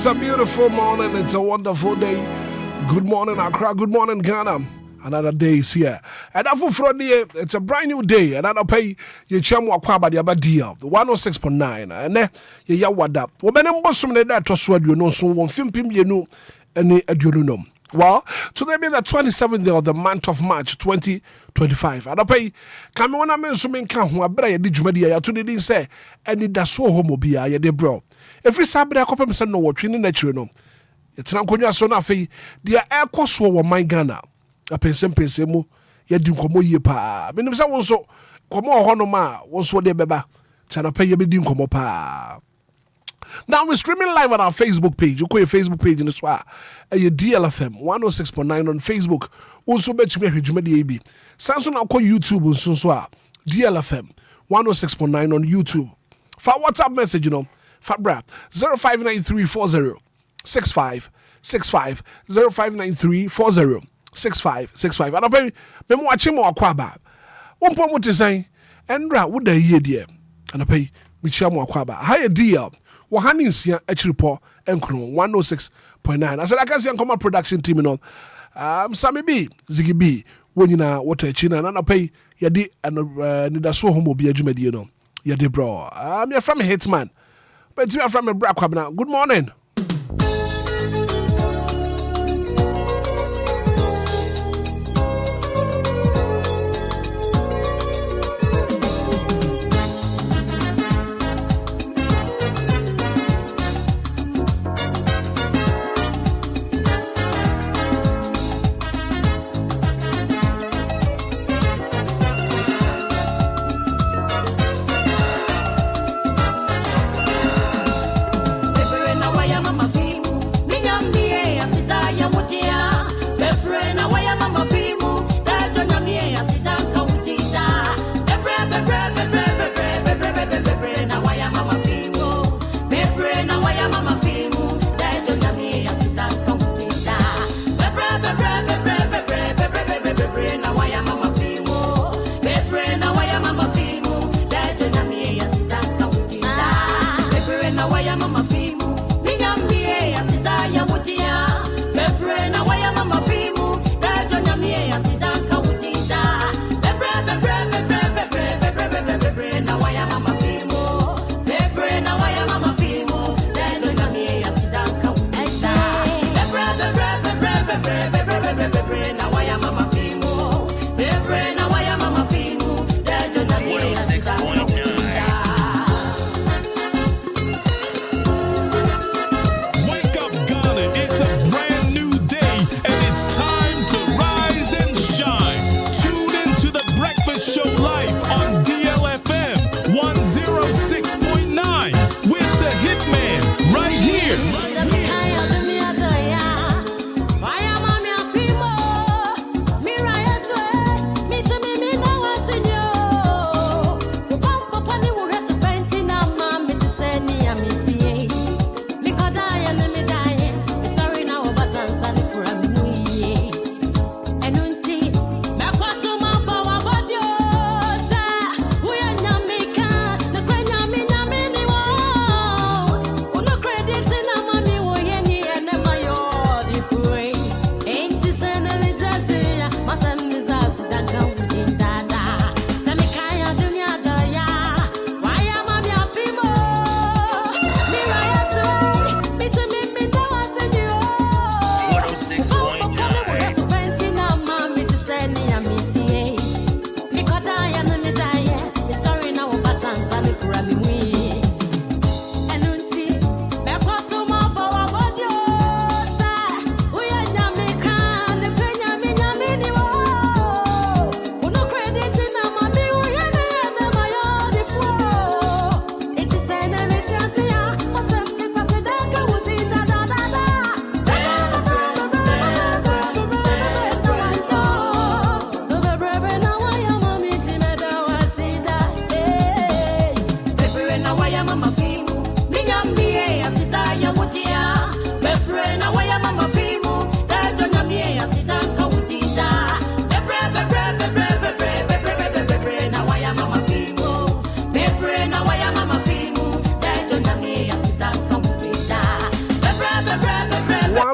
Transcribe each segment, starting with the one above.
It's a beautiful morning. It's a wonderful day. Good morning, Accra. Good morning, Ghana. Another day is here. And after Friday, it's a brand new day. And I'll pay your chum wakwa the other deal. The 106.9. And then you what up. Women and bosom that to sword you know so one film you know any adulunum. Well, today be the 27th day of the month of March 2025. And I'll pay come on a man so men can who are brave did you media to the say Anidaso Wɔhɔ Obia ya de bro. Every Saturday I copy say no what training natural no. It's not konya so na fe dia air course wo my Ghana. A pensem mu ya di nkomo yie pa. Menim say won so komo ho no ma won so de beba. Tana pay ye be di nkomo pa. Now we're streaming live on our Facebook page. You call your Facebook page in the SWA. Your DLFM 106.9 on Facebook. Also bet you me Jumedi AB. Samsung now call YouTube on SWA. DLFM 106.9 on YouTube. For WhatsApp message, you know. For bra 059340 6565 059340 6565. And I pay me watching more kwaba. One point what to say, Andra would they hear dear. And I pay me chamo kwaba. Higher deal. Wahaninsia Echripo Enkron 106.9. I said I can see a production team, you know. Sammy B, Ziggy B, when you know what a china and I pay Yadi and Anidaso Wɔhɔ Obia Jumedi, you know. Yadi bro. I'm from Hitman. But you are from a Brakwabna. Good morning.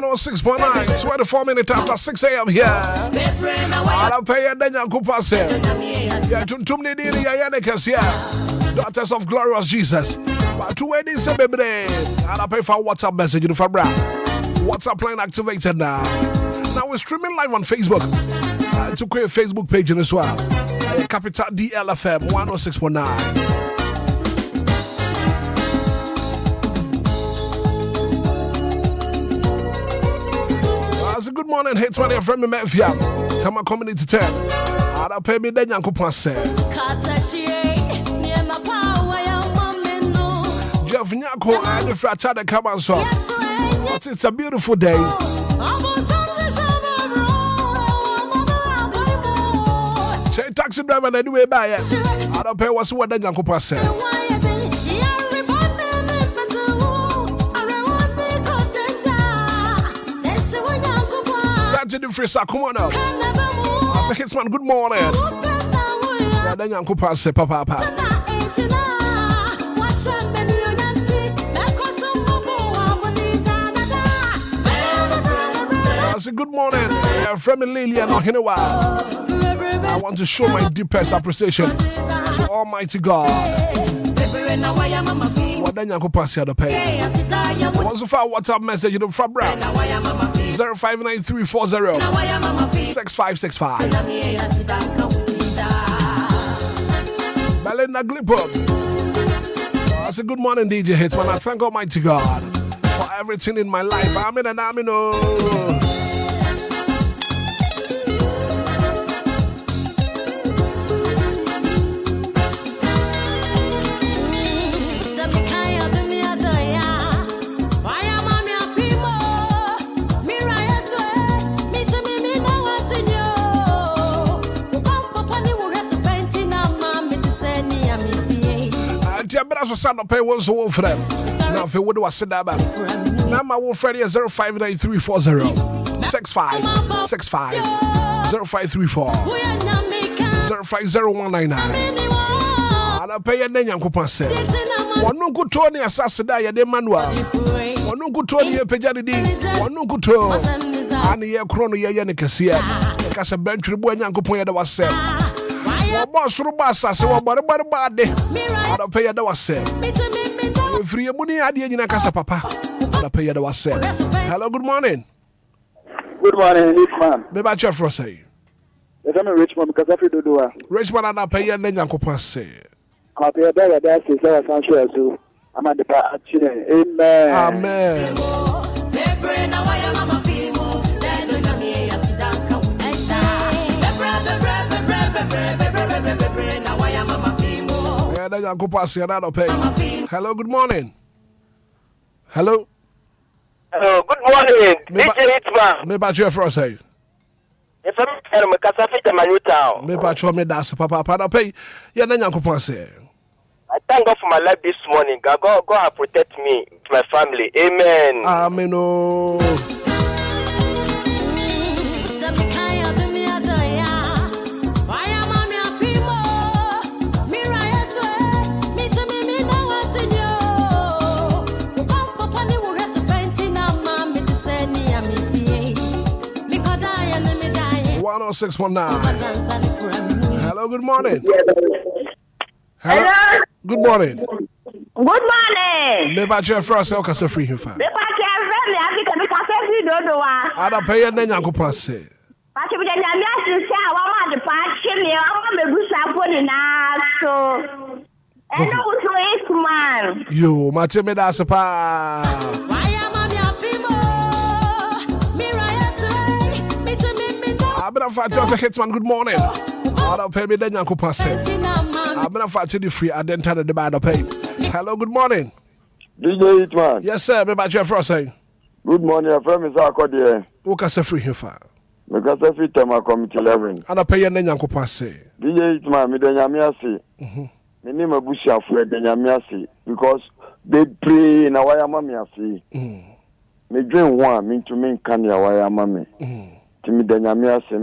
106.9, 24 minutes after 6 a.m. here. I'll pay a Daniel Kupase. Yeah, Tuntumni Diri Yanekas here. Daughters of Glorious Jesus. But 2 weddings, baby. I'll pay for WhatsApp message in Fabra. WhatsApp line activated now. Now we're streaming live on Facebook. To create a Facebook page as well. Capital DLFM 106.9. Good morning, Hitman, your friend, Mefia. Tell my community to 10. I'll pay me then, Uncle Passe. Jeff Nyako and the Fracha that come on so. But it's a beautiful day. Say taxi driver, anyway, buy it. I'll pay what's what then, Uncle Passe. To the freezer, come on up. I say, Hitman, good morning. Yeah, then Uncle Pass say, Papa. I say, good morning. From Lily and in a while. I want to show my deepest appreciation to Almighty God. What then Uncle Pass here to pay? Once of our WhatsApp message in the Fabra 0593406565. Belinda Glipop. I say good morning, DJ Hitman. I thank Almighty God for everything in my life. Amen and amen. So sound up pay one so for them. Now if you would was sit that back. Now my one friend is 059340 6565 0534 050199. I'll pay a name Uncle Passe. One no good Tony Assassin ya de manual. One no good Tony Pejadi. One no good Tony. And the chrono Yanikasia. Because a bench reborn Uncle Poya that was said. Boss Rubasa, so bad. I'll pay the was said. Free money, I didn't casa papa. I'll pay the was said. Hello, good morning. Good morning, Hitman. Maybe I just for say. I'm a Richmond because I feel to do. Richmond and I pay and then Uncle Passe. I'll pay a better that's his so I'm at the part. Amen. Amen. Hello, good morning. Hello. Hello, good morning. DJ Hitman. Me ba you for say. If I'm a Casafita Manuta. Me ba you me das papa pada pay. Ya na Nyankopon say. I thank God for my life this morning. God protect me, my family. Amen. Amen. Oh. Hello, 619. Hello, good morning. Hello. Good morning. Good morning. Me ba you for say okasa free here fa. Me ba ke free me afika me ka free dodo wa. Ada pay na Nyankopon say. Pa che bi nyame asisi a wa ma de pa che me wa me busa po ni na so. Eno so Hitman. Yo, ma te me da se pa. I've been a fat Hitman, good morning. I'll pay me then Nyankopon say. I've been a fat the free I didn't tell the bad pay. Hello, good morning. DJ Hitman. Yes, sir. Me ba you for say. Good morning, your friend is Akode. Who can say free here for? Because every time I come to 11. And I pay your Nyankopon say. DJ Hitman, me den nyame ase. Me ni mabusia fu den nyame ase because they pray na waya mama ase. Me dwen ho a me ntumi nka ne waya mama. Me den nyame ase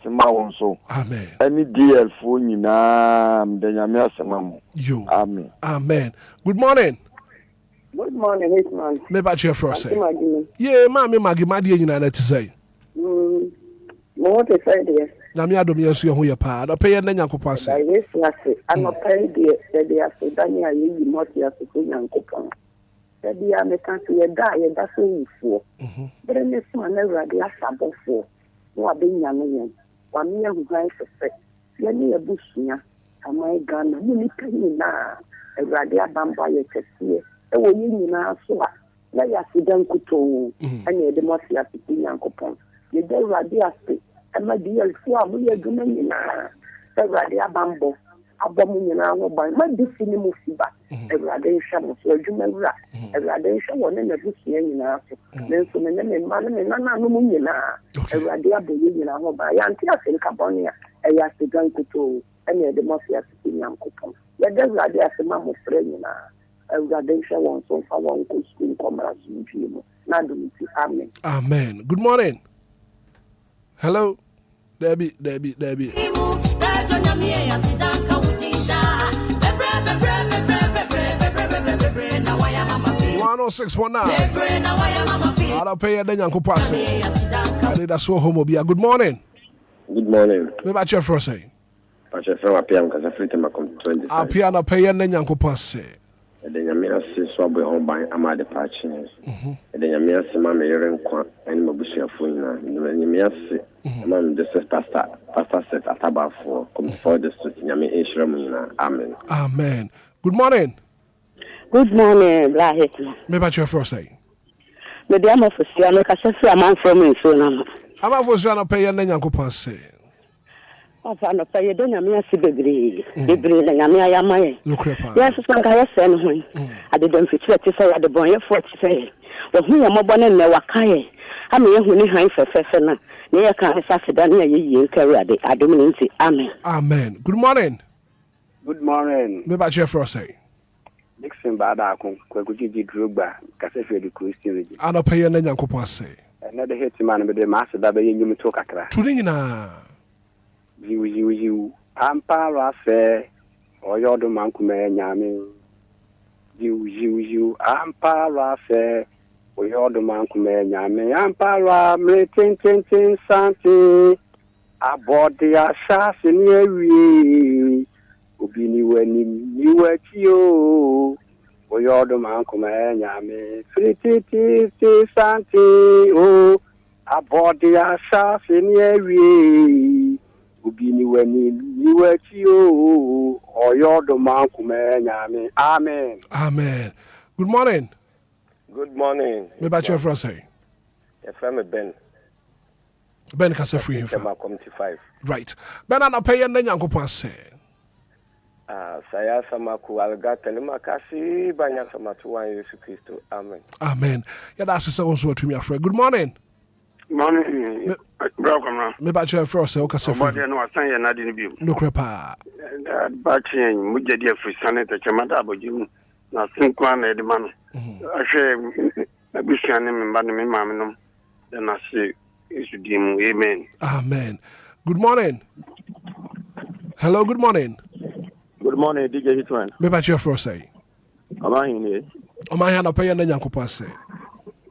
ma won so. Amen. Any DL fo nyina me den nyame ase ma mo. Yo. Amen. Amen. Good morning. Good morning, Hitman. Me ba che frost. Maggie. Yeah, Mammy Maggie Madi nyina na say. What is idea? Na me adom yesu ho ye pa. Do pay na Nyankopon say. Yes, last. I'm not pay the after Daniel you not here to Nyankopon. That the American to your die, that's all for. But in this one, never the asabo for. No, I've been young. 1 year who guys affect. You're near Bushia. Am I Ghana? You need to now. A radia bamba your chest here. A way you now so. Let us sit down kuto. And the most you have to be Nyankopon. You don't radia speak. And my dear, we are doing now. A radia bambo. Abomu nyina ho ban ma defini mu fiba ewrade nhwa mo so adwuma wura ewrade nhwa wona na busia nyina so nenso me ne ma ne na na no mu nyina ewrade aboye nyina ho ban ya ntia se ka bonia eya se gan kuto ene de mo sia se Nyankopon ya de ewrade asema mo frɛ nyina ewrade nhwa won so fa won ko school komra so ntwi mu na do mi amen. Amen. Good morning. Hello. Debbie. 106.9. I'll pay the Nyankopon say. Anidaso Wɔhɔ. Good morning. Good morning. Me ba che frost say. Pa che fro apia mkasa frite makom 20. Apia na pay the Nyankopon say. De nyame ase so abo ho ban amade pa chi. De nyame ase ma me yere nkwa ani mabusuafo nyina. De nyame ase ma me de pastor set atabafo come for the street nyame ehira mu nyina. Amen. Amen. Good morning. Good morning, Hitman. Me ba che frost say. Me de am for sia no ka se am from me so na. Ama for sia no pay the Nyankopon say. Papa no pay the nyame ase bebre na nyame ayamaye. Lukrepa. Yes, so nka yes no ho. Ade dem fitire te say ade bon ye for te say. Wo hu ya mobɔ ne ne wakaye. Ama ye hu ni han fefefe na. Ne ye kan sa seda ne ye yi nkari ade adom ne nti. Amen. Amen. Good morning. Good morning. Me ba che frost say. Dixon Bada kon kwakuji Drogba kasefe de Christian. Ana pay the Nyankopon say. Na de Hitman be de master da be nyum to kakra. Tuni nyina. You ampara fe oyodo mankume nyame. You ampara fe oyodo mankume nyame. Ampara me tin santi abodi asase ni ewi. Obini weni ni wetio oyodo mankume nyame. Frititi santi o abodi asase ni ewi. Ubini weni niwetio oyodo mankume nyame. Amen. Amen. Good morning. Good morning. Me ba che frost say. FM Ben ka se free him. Makom 5. Right. Ben ana pay the Nyankopon say. Saya samaku alga telema kasi banya samatu wa Yesu Kristo. Amen. Amen. Ya da se so to me afre. Good morning. Morning. Welcome. Me ba che frost say o ka se free. But no asan ya na di ni bi. Lukrepa. Ba che mu je di free sanete chamada abojimu. Na sinkwa na edima no. Ahwe abusia ne me ba ne me maame no. Na se Yesu di mu. Amen. Amen. Good morning. Hello, good morning. Good morning, DJ Hitman. Me ba che frost say. Amahini. Omahia na pay the Nyankopon say.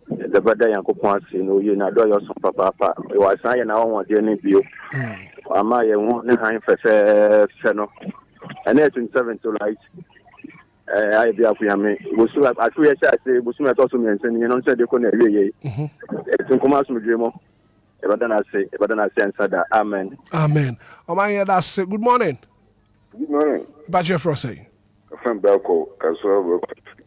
The better Yankopon say no you na do your son papa. You are saying na won de ni bio. Ama ye won ne han fefe no. And 27 to light. I be akuyame. Bosu atu ye say bosu me to so me nsen ni no say de ko na wie ye. Tun kuma so dwemo. E badana say answer that. Amen. Amen. Omahia da say good morning. Good morning. Ba che frost say. From Belko, Kaswa.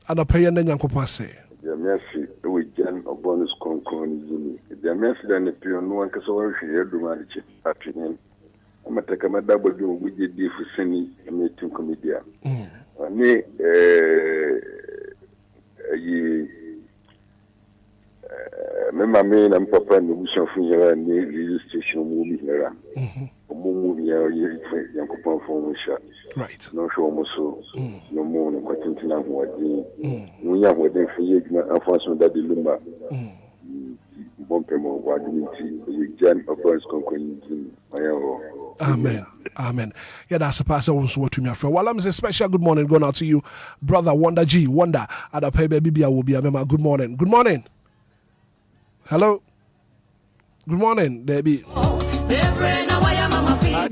Ana pay the Nyankopon say. The mercy with Jan of bonus concon. The mercy than the pion one Kaswa here do manage opinion. I'm a take a double do with the deal for sending a meeting comedian. Me, remember me and Papa and the Bush of Funeral and the radio station movie here. Movie here, young couple from shot. Right. No show almost so. No more than what you know what we have with them for you, unfortunately, that the Lumba. Bumpemo, what you need to Jan of Boys Concon. Amen. Amen. Yeah, that's a pastor also to me, friend. Well, I'm saying special good morning going out to you, brother Wonder G. Wonder at the pay baby will be a member. Good morning. Good morning. Hello. Good morning, Debbie.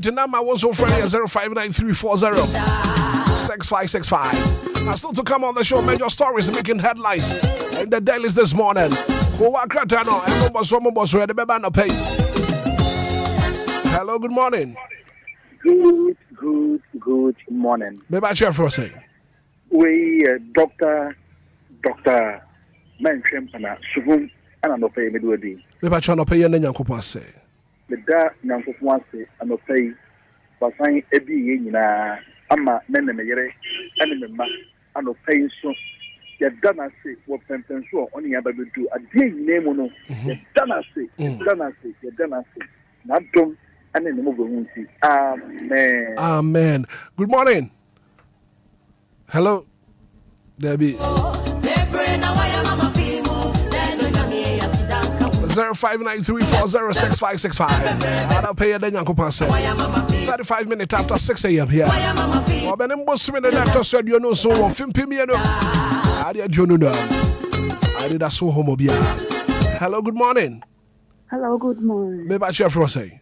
Tonight my was so friendly 0593406565. Now still to come on the show, major stories making headlines in the dailies this morning. Hello, good morning. Good morning. Maybe I share for a second. We Dr. Menchempana Subum and an opay Medwadi. Maybe I try to pay your name. The da Nankofuanse and opay Basan Ebi Yina Ama Menemere and Memma and opay so. You done as say what sentence on the other do a day name on you done as say, not dumb. Amen. Amen. Good morning. Hello, Debbie. 0593406565. I'll pay a day. 35 minutes after 6 a.m. here. Well, Ben Bosman and after said you know so on Fimpimiano. I did you know. Anidaso Wɔhɔ. Hello, good morning. Hello, good morning. Maybe I share for a say.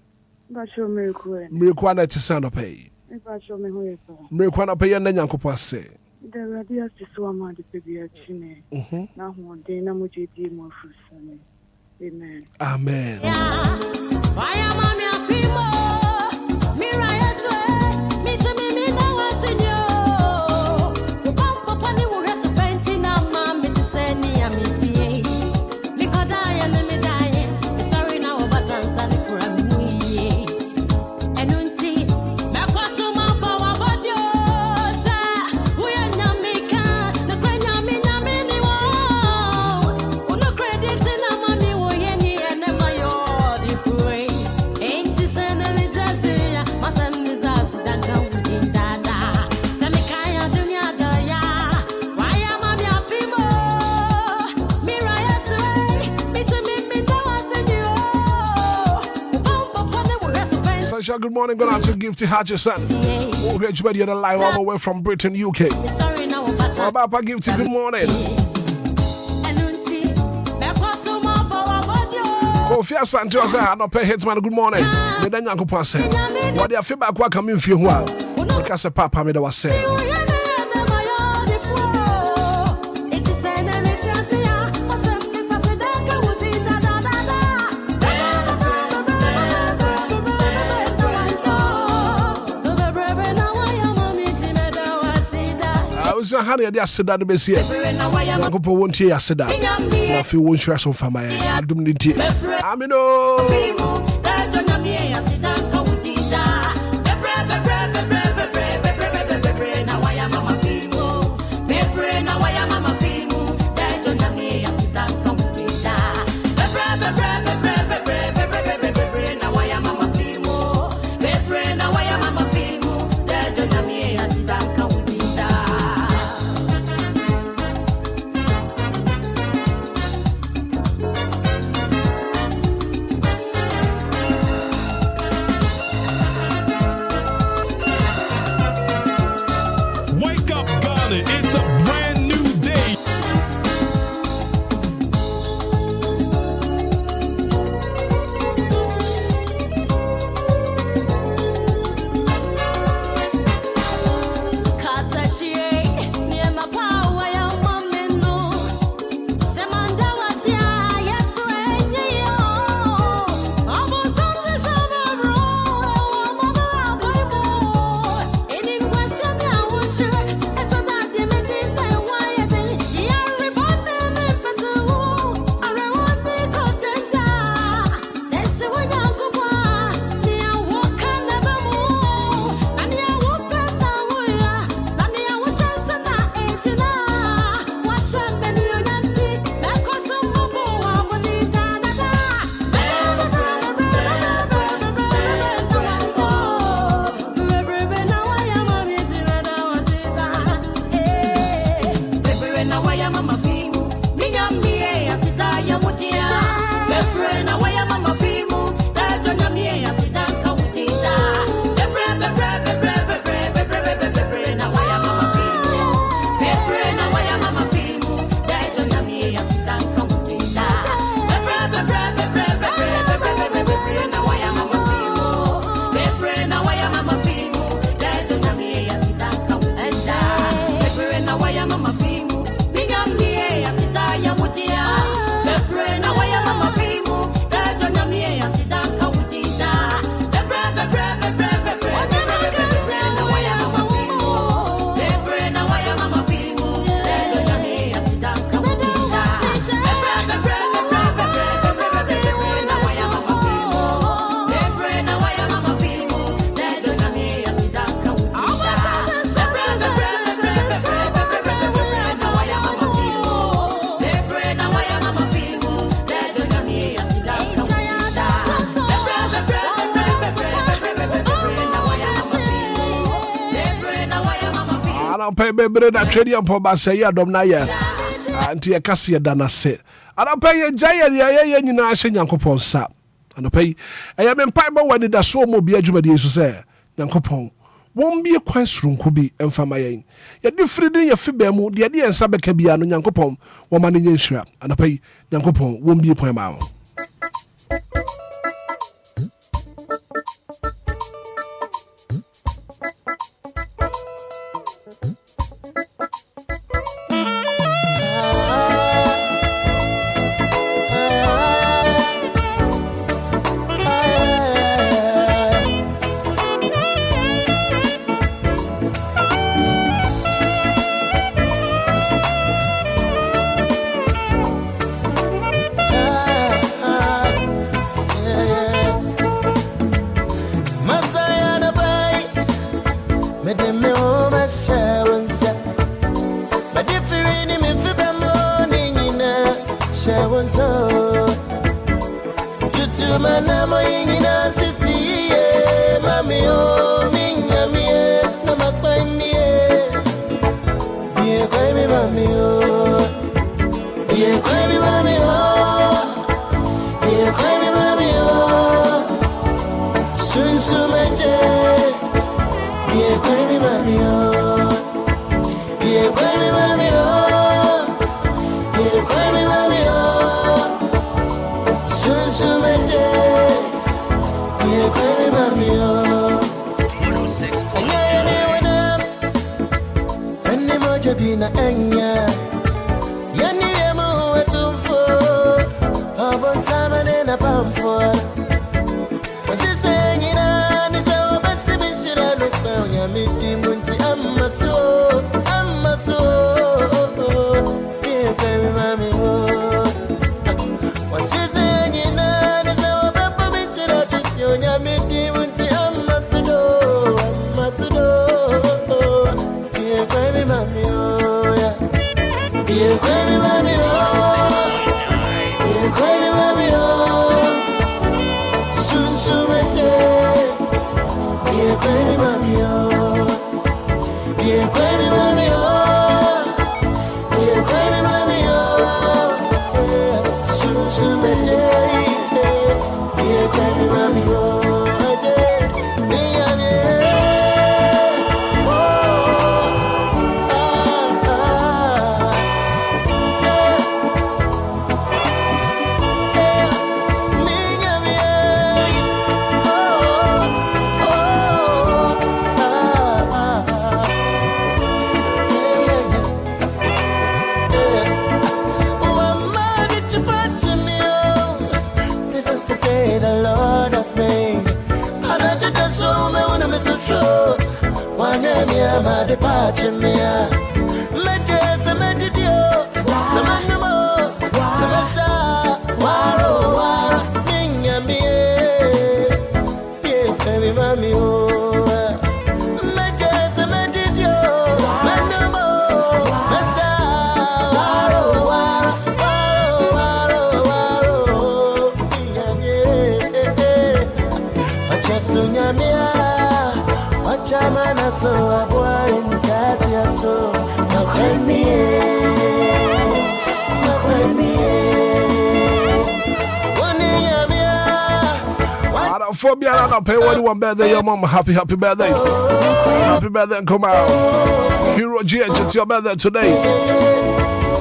Miracle to sound of pay. Miracle of pay and then Yanko Passe. The radius is so much to be a chine. Now, one day, no more GD more for Sunday. Amen. Amen. Why am I a female? Mira, me to me, no one senior. The pump upon the rest of painting, I'm mammy to send me a meeting. Because I am the dying. Sorry now, but I'm sorry for a good morning, going out to give to Hutchison. We'll get you ready on the live all the way from Britain, UK. Papa, give to good morning. Kofia Santos said, I don't pay Hitman good morning. Then Uncle Pass. What do you feel about what coming for you? Because a papa made was say. Honey, I said that the best year. I go for 1 year. I said that. I feel 1 year so far. I do need it. I mean, pay baby na trade and poba say ya dom na ya. Anti e kase da na se. Ana pay ye giant ye nyina ahye Nyankopon sa. Ana pay e me mpai ba wani da so mo bi adwuma de Yesu say Nyankopon. Won bi kwan surunku bi emfama yen. Ya di fridi ya fibe mu de de ensa beka bia no Nyankopon wo ma ne nyenhira. Ana pay Nyankopon won bi kwan ma wo. Obia na pay one birthday your mom happy birthday. Happy birthday and come out. Hero GH, it's your birthday today.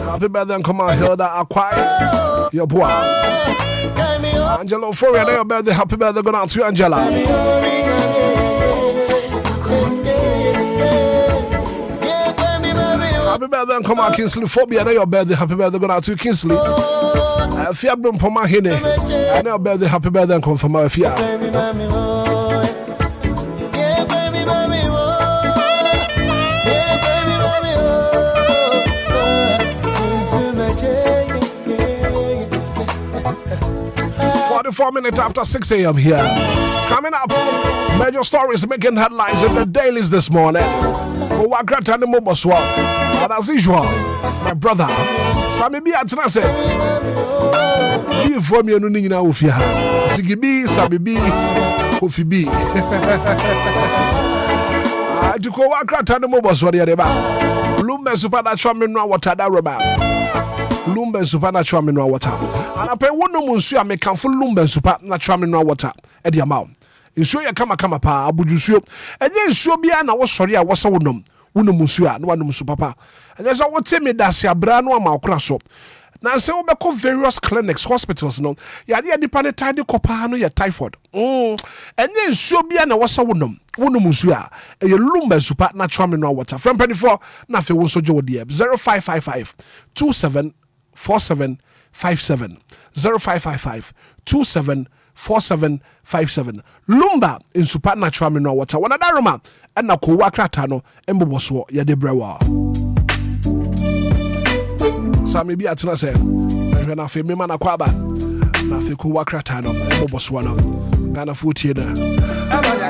Happy birthday and come out. Hilda Enquires, your boy. Angela Foria, your birthday. Happy birthday going out to Angela. Happy birthday and come out Kingsley Phobia, your birthday. Happy birthday going out to Kingsley. Fiabrum Poma Hine. I know birthday, happy birthday and come from my Fia. Minutes after 6 a.m. here. Coming up, major stories making headlines in the dailies this morning. And as usual, my brother, Sammy B. Atinase. Be from your Nina Ufia. Sigibi, Sammy B. Kofi B. I took a walk at the mobile. Lumba supernatural mineral water that rema. Lumba supernatural mineral water. And I pay one no munsu a make full Lumba supernatural mineral water at the amount. Nsuo ya kama pa abujusuo. Enye nsuo bia na wo sori a wo sa wonom. Wonom nsuo a na wonom nsu papa. Enye sa wo temi dase abra no ama okra so. Na se wo beko various clinics, hospitals no. Ya de nipa ne tide kopa no ya typhoid. Enye nsuo bia na wo sa wonom. Wonom nsuo a eye Lumba super natural mineral water. From 24 na fe wo so jo de 0555 274757 0555 274757 Lumba in super natural mineral water. Wana daroma na ko wakrata no emboboso ye de brewa. Sami bi atena se ehwe na fe mema na kwaba na fe ko wakrata no emboboso no kana futie na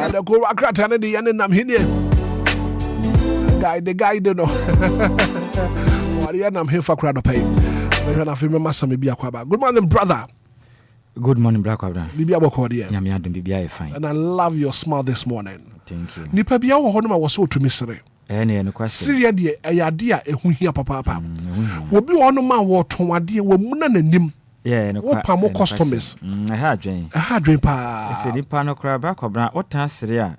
na ko wakrata ne de ye nam hinie guide no wari nam hefa kra do pay ehwe na fe mema sami bi akwaba. Good morning brother. Good morning, Black Abra. Bibi abokodi. Nyame adom bibi ay fine. And I love your smile this morning. Thank you. Nipa bia wo hono ma wo so tumi sere. Ne kwase. Sire de ayade a ehu hia papa. Obi wo hono ma wo ton ade wo muna nanim. Ne kwa. Wo pa mo customers. Ha adwen pa. Ese nipa no kra Black Abra wota sere a.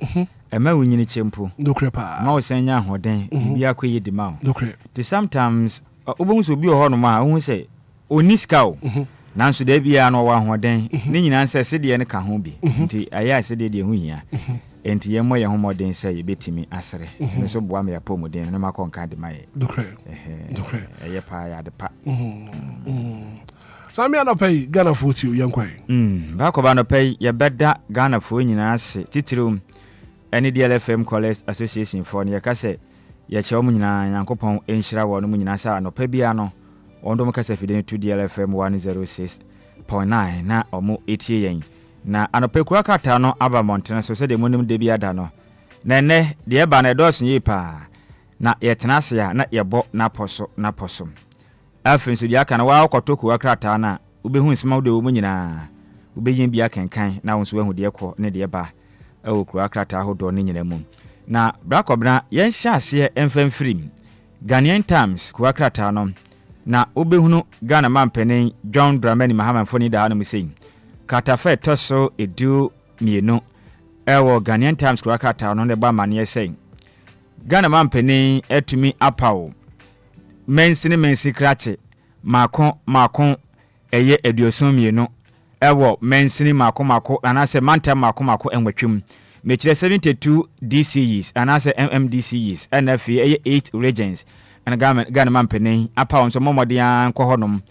Ema wunyini chempo. Dokre pa. Ma wo senya hoden bibi akoye di ma. Dokre. Sometimes obonso obi wo hono ma hu se oniska o. Nanso da bia no wa hoden ne nyina nse sede ne ka ho bi nti aya sede de hu hia enti yemmo ye homoden se ye betimi asere ne so boa me ya pomoden ne makonka de maye dokre ye pa ya de pa Sami ana pay Ghana foti u yankwai ba ko ba no pay ye beda Ghana fo nyina ase titirum ene DLFM College Association for ne ye ka se ye che o nyina yankopon enhira wo no nyina sa no pa bia no Ondo mukasa fide to DLFM 106.9 na omo etie yen na anopekura kata no aba montana so se de monim de bia da no na ne de ba na dos yi pa na yetena se ya na yebo na poso afin so dia kana wa akotoku akrata na ubehu nsima de wo nyina ubeyin bia kenkan na wonso wahu de ekọ ne de ba awokuru akrata hodo ne nyina mu na brakobna yen hya ase emfamfrim Ghanaian Times ku akrata no na obehunu Ghana mampenen John Dramani Mahama Foni da no musei katafe toso edu mienu ewo Ghanaian Times kwakata no ne ba mane sei Ghana mampenen etumi apawo mensi krache makon eye eduoson mienu ewo mensi mako anase manta mako enwatwem mechire 72 DCEs anase MMDCEs NFA eye 8 regions and Ghana mampeni apa so momode anko honom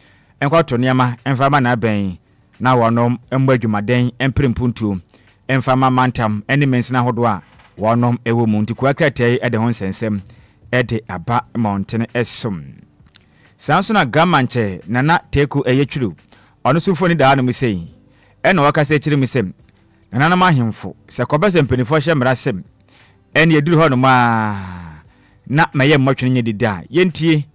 enko niama emfama na ben na wonom embadwumaden emprempuntu emfama mantam ene mensi na hodo a wonom ewo mu nti kwakratai ede ho nsensem ede aba mountain esom sanso na gamanche nana teku eyetwuru ono sufoni da no musei ene wakase kire musem nana na mahemfo se kobese mpenifo hye mrasem ene eduru honom a na maye mmotwene nye dida yentie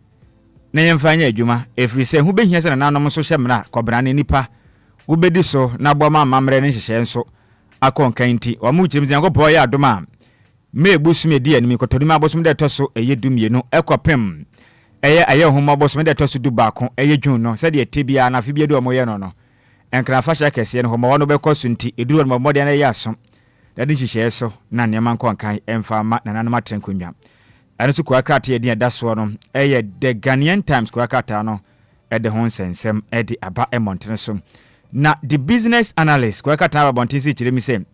na yemfanya adwuma efri se hu behia se na nanom so hyemra kobra ne nipa wo bedi so na boma mamre ne hyehye nso akonkan nti o mu kyerem yankopɔ ya adoma me busum di animi kotodum abosum de toso eyedumyenu ekopem aye homa abosum de toso du baako eyedwun no se de tebia na afibia do moye no enkra fasha kese ne homa wono bekoso nti eduru no mmode na ya aso de hyehye so na nneema nkonkan emfama na nanoma trenkonwa anisu kwa krata ye dia daso no eye the Ghanaian Times kwa krata no e de hon sensem e de aba emontene so na the business analyst kwa krata aba bontisi kiremi sem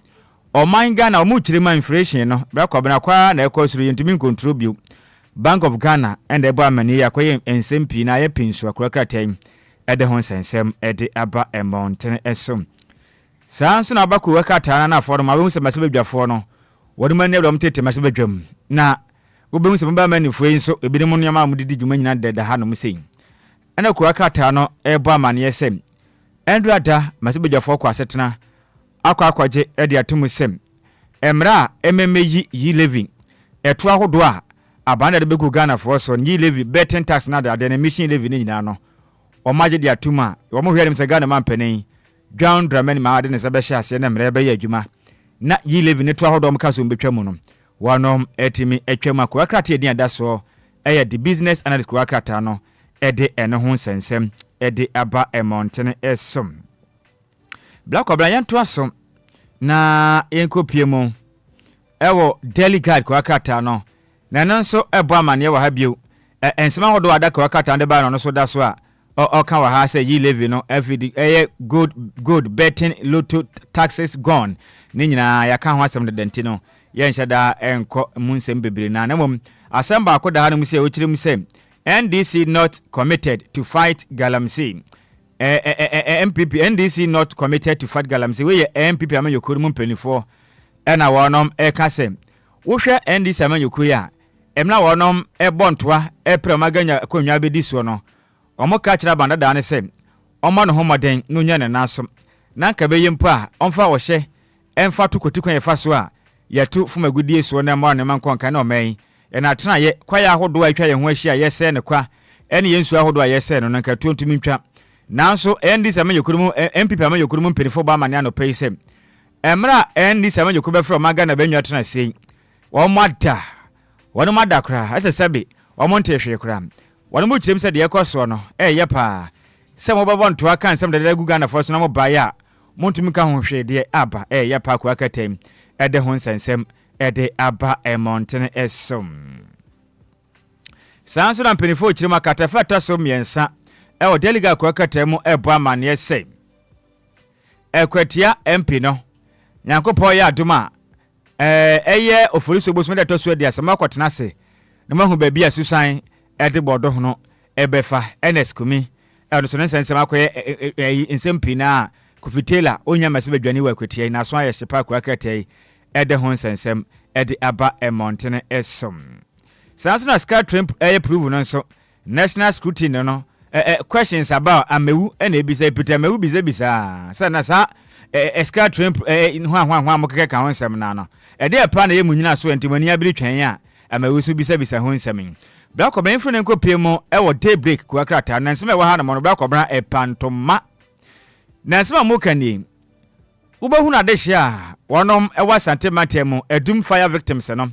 o man Ghana o mu kirema inflation no bra kwa bna kwa na ekosuru yentumi contribute Bank of Ghana and ebo amani yakoye ensempi na ye pinso kwa krata e de hon sensem e de aba emontene esom sanso na aba kwa krata na aforo ma we hu se masebadwafo no woduma ne dom tete masebadwam na Obehu se mba mani fuwe nso ebinim nneema amudidi dwuma nyina deda ha no musei ena ko akata no ebo amane yesem endrada masebejafo kwa setena akwaje ede atumu sem emra ememeyi yi living eto ahodo a abanda de begu Ghana for so yi living betting tax na da na mission living nyina no o maje de atuma o mo hwere mse Ghana mampanen John Dramani ma ade ne se be hye ase na mre be ya adwuma na yi living eto ahodo mo kaso mbetwa mu no wanom etimi etwam akwakrat ye dia da so the business analyst kuakrata no ede ene ho nsensem ede aba emontene esom Black Obrian to asom na yenkopie mu ewo delegate kuakrata no na nanso ebo amane wa ha bio ensema hodo ada kuakrata de ba no so da so a o kan wa ha say yi levy no every good betting lotto taxes gone ni nyina ya kan ho asem de denti no ye nhyada enko munsem bebre na mom asem ba ko da ha no mu say o kire mu say NDC not committed to fight galamsey MPP NDC not committed to fight galamsey we MPP am yokuru mu mpanifo na wonom ka say wo hwe NDC am yokuyi a emna wonom bontoa premaganya konwa bedi so no omo ka kira banda da ne se omo no homoden no nya ne naso na nka be yimpo a onfa wo hye emfa to kotikwan yefa so a yetu fumagudie so na ma ne mankonka na omen na tena ye kwaya ahodo atwa ye ho ahia ye se ne kwa ene yensu ahodo a ye se no nka tuntumi ntwa nanso NDC amanyekurum MPP amanyekurum mperifo ba mane anopai se emra NDC amanyekube from maga na benwa tena sei wo mada kra asesebe wo monte hwe kra wo mo kirem se de yekoso no ye pa se mo babo nto aka nsem de guga na foso na mo ba ya montumi ka ho hwe de aba ye pa kwa akatem ede ho nsensem ede aba emontene esom sanso na mpenifo kirem akatafa taso miensa ewo delegate kwa akatem ebo amane se ekwatia MP no nyankopɔ ya adoma eye oforiso bosom de toso de asema kwotena se na mahu ba bia susan ede bodo hono ebefa NS kumi no so nsensem akoye nsempi na kufitela onya mase badwani wa kwatia na so aye shepa kwa akatai ede ho nsensem ede aba emontene esom sanso na ska tramp prove no so national scrutiny no questions about amewu na ebisa Peter amewu bisa sana sa eska tramp hwa mokeke ka honsem na no ede pa na yemunyina so entimani abiri twan a amewu so bisa honsem Black Obrian fune nkopie mu ewo daybreak ku akrata na nsema ewo ha na mo Black Obrian epantoma na nsema mo kani ubahu na de hia wonom ewa santemantemu edum fire victims no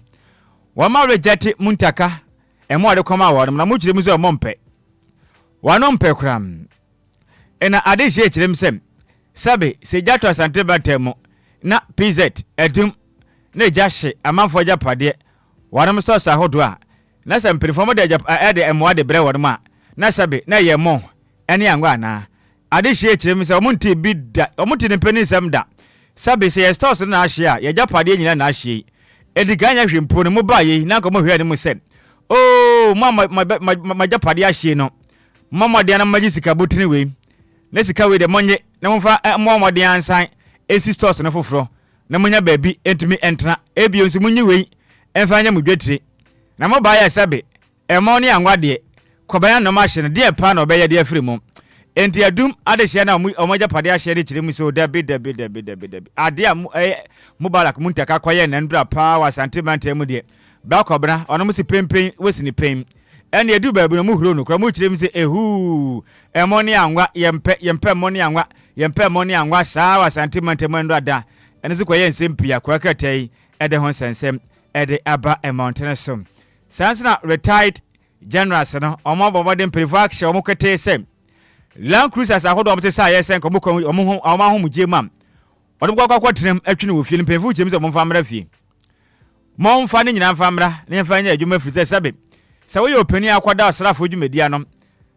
wama reject muntaka emo ade koma wonom na mo kire mu so mompe wonom pe kram ena ade hia kirem sem sabe se jato santemantemu na PZ edum na jashe amanfo japade wonom so sa hodo a na sem perform de ade emo ade bre wonom a na sabe na ye mo ene angwa na ade hia kirem se omunti bi da omunti ne pani sem da sabe se stores na ahia ye japade nyina na ahia ediganya hwempo ne mo ba ye na ko mo hwe ne mo se oh ma japade ahia no mama de na magisika botini we na sika we de monye na momfa mo de ansan esi stores na foforo na monya baabi entumi entna ebio nsi munyi we emfa nya modwetire na mo ba ya sabe emo ne angwade kwabaya no ma hye ne de pa na obeye de afiri mu enti adum ade hye na omoja pade ahye de kire mu so dabi ade a mubalak muntaka kwaye na ndura pa wa sentiment mu de Black Obrian ono mu si pempen wesi ni pem ene edu baabi no mu huro no kra mu kire mu se ehu emoni angwa yempe moni angwa yempe moni angwa saa wa sentiment mu ndura da ene se kwaye nsempia kwakratai ede hon sensem ede aba emontene sansna retired generals no omo bobo prefer action omo kete sem Land Cruisers ahodo omte sa yesen ko mukon omo ho muje mam odum kwa trenem atwene wo fie mpemfu jem se mo mfa mra fie mo mfa ne nyina mfa mra ne mfa nya adwuma firi sabe sa wo ye opani akwada asrafo dwumedia no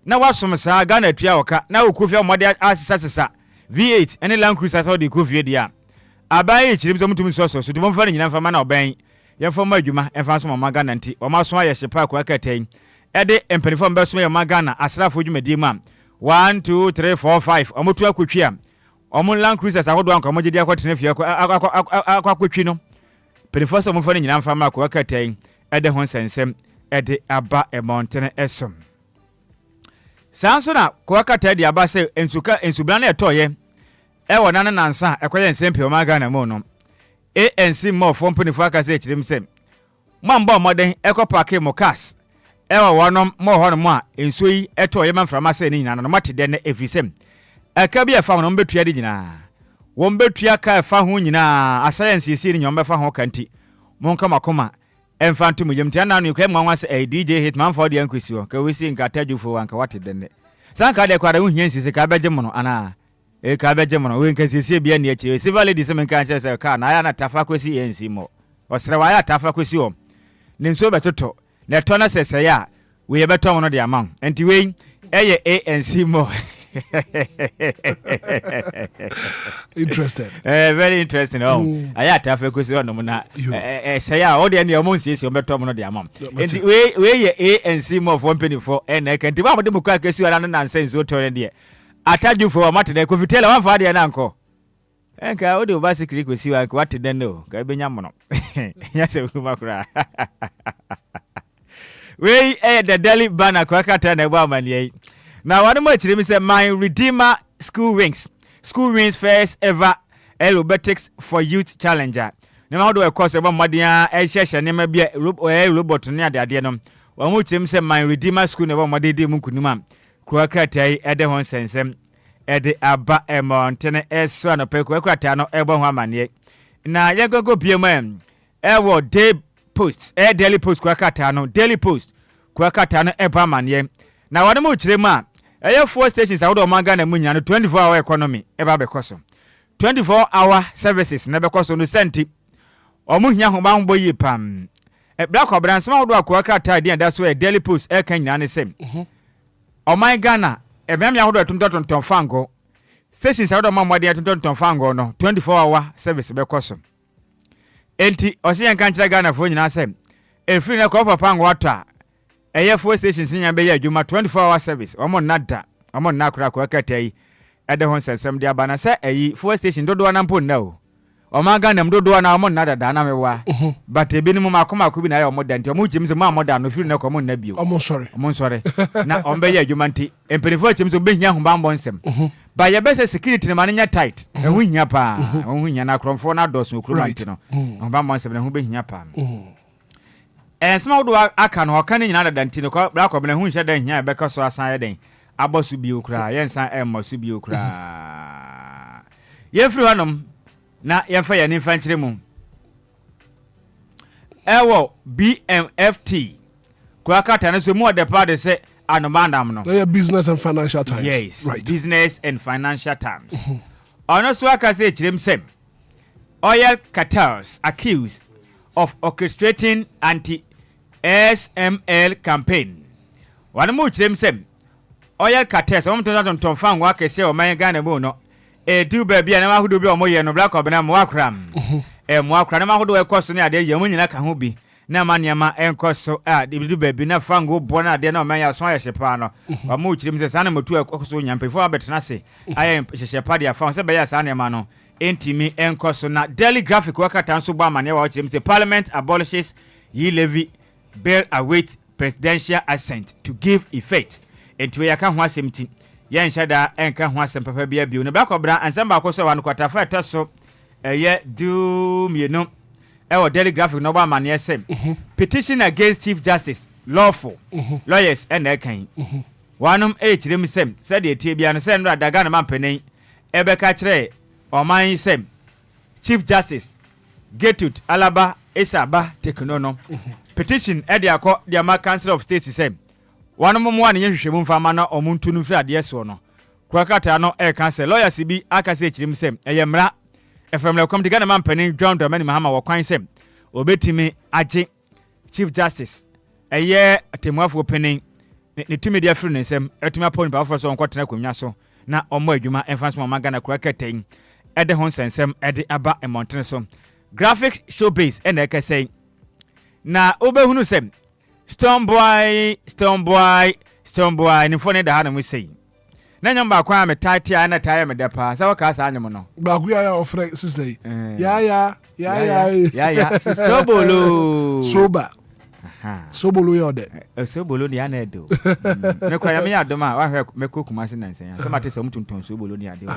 na wasom sa Ghana atua woka na okofia mode asesa V8 ene Land Cruisers ho de kofie dia aban e chirim so mutum so dum mfa ne nyina mfa ma na oban ye mfa ma adwuma mfa so ma Ghana nti o ma so aye hyepa kwa akatai ede empanifo mba so ye ma Ghana asrafo dwumedia mam 1 2 3 4 5 omotu akotwia omon Land Cruisers ahodo anka omogedi akotene fie akotwi no perifo so mfa ne nyina mfa ma kwa akatai ede hon sensem ede aba emontene esom sanso na kwa akatai de aba se ensubra na etoye ewo nana nansa ekoye nsempio ma Ghana mo no ANC mo fo mpanifo aka se kirim sem mamba moden ekopake mo cars ewa wonom mo hono mo a enso yi eto ye manframa se ni nyina no mate de na efisem aka bi efa no betua de nyina won betua ka efa ho nyina ascience yesi ni nyom befa ho kanti monka makoma Enfantum yam tiana no kra mwa se DJ Hitman for the Enquires ka we si nka taju fo anka wate denne sanka de kwara hu hia nsisi ka beje mo no ana e ka beje mo no we nka sisi bia ne akire civil lady se menka nche se ka na ya na tafa kwesi ensi mo osre wa ya tafa kwesi o ne nso betoto na to na sese ya we ye beto mo no de amam enti we eye ANC mo Interested. Very interesting. I tafa kwesi o no na say ya o de ne o mo nsisi o beto mo no de amam enti we ye ANC mo for 24 and I can tiba mo de mo kwa kwesi o na nonsense o to ne de ataju for mate de kofitela wan fa de na nko enka o de basically kwesi wa kwa te den no ka benya mo no nya se kuma kura we the daily banner kwa kata na gba manie na wanu mo chire mi say my redeemer school wings first ever aerobatics for youth challenger na ma do e course e ba mmadian e hyehye ne ma bia robot ne ade no wa mo chire mi say my redeemer school ne ba mmadi mu kunuma kwa kratai ede hon sensem ede aba emontene eso na pe kwa kratai no ebo ho amane na yegogo biemam ewo day post daily post kwa kratai no daily post kwa kratai no eba amane na wade mo kire ma eye 4 stations awodo manga na munya no 24 hour economy eba be koso 24 hour services na be koso no senti omo hia ho ba ho boyi pam black obransema awodo kwa kratai dia da so daily post e kan nyina ne sem Oh my Ghana, ebem ya hodo tonton fango. Sessions hodo mamwade tonton fango no 24 hour service be koso. Enti osi yan kan kire Ghana fo nyina sem. Efiri na ko papa ngo atwa. Eye 4 stations nya be ya adwuma 24 hour service. Omo nada, omo na kura ko akatai. Ede hon sensem dia bana se eyi 4 station dodo na mpo na o. Oma Ghana mdodo na omo nada da na mewa. But ebi ni mu makoma ko bi na ya omo da nti omo chimse mu amoda no firi na ko omo na bio. Omo sorry. Na ombe ya adwuma nti empenifo chimse be hia ho ba mbɔ nsem. Ba ye be se security ne mane nya tight. Ehu hia pa. Ehu hia na kromfo na doso okuro nti no. Ba mbɔ nsem na hu be hia pa. Small do aka no ka ne nyina da nti no ko bra ko be hu hye da hia be ka so asan ye den. Abosu bi okura, yensan emmosu bi okura. Ye firi hanom na yemfa ya nimfa nkyere mu ewo BMFT kwa kata na so mu de pa de se anomandam no business and financial times. Yes, right. Business and financial times. Ono so aka se kyerem sem oil cartels accused of orchestrating anti-SML campaign. Wan mu kyerem sem oil cartels om tonton fan wa kese o man Ghana bo no do baby na mahudo bi omoye no black obena mo akram mo akra na mahudo e koso ne ade ye mo nyina ka ho bi na ma niama enkoso do baby na fango bo na ade na o man ya so ayehye pa no wa mo chirim se sana motu e koso nyampefo abetena se aye hyehye pa de afa se be ya sana ma no entimi enkoso na daily graphic wakata nso bo amane wa chirim se parliament abolishes ye levy bill await presidential assent to give effect enti ya ka ho asemti yen shada enka ho asem papa bia bio ne ba kobra ansem ba ko so wa no kwatafa etaso eye du mienu e daily graphic no ba mane esem petition against chief justice lawful lawyers and ekan wanum e kirem sem said de tie bia no se no daga na mampanen e be ka kire oman sem chief justice Getut Alaba Esaba Teknono petition e de akọ de ama council of state sem one mo ane hwehwemu mfama na omuntu nu firi ade so no kwakata no e cancel lawyers bi aka se chirim sem eyemra efemle kom diga na mampanin John Dramani Mahama wo kwan sem obetimi age chief justice eye atemuafo penin ne tumi dia firi nsem etumi aponi ba fo so nkotena kwamnya so na omo adwuma enfans mo magana kwakata ede hon sensem ede aba emontene so graphic showbase ene ekese na obehunu sem Stone boy ni fone da hana mu sei na nyam ba kwa me tatia na taya me da pa sa waka sa anyam no ba ku ya ofre sister ya sobolo yo de sobolo ni ana edo me kwa ya me adoma wa hwe me kokuma se nansen ya so mate se mutunton sobolo ni ade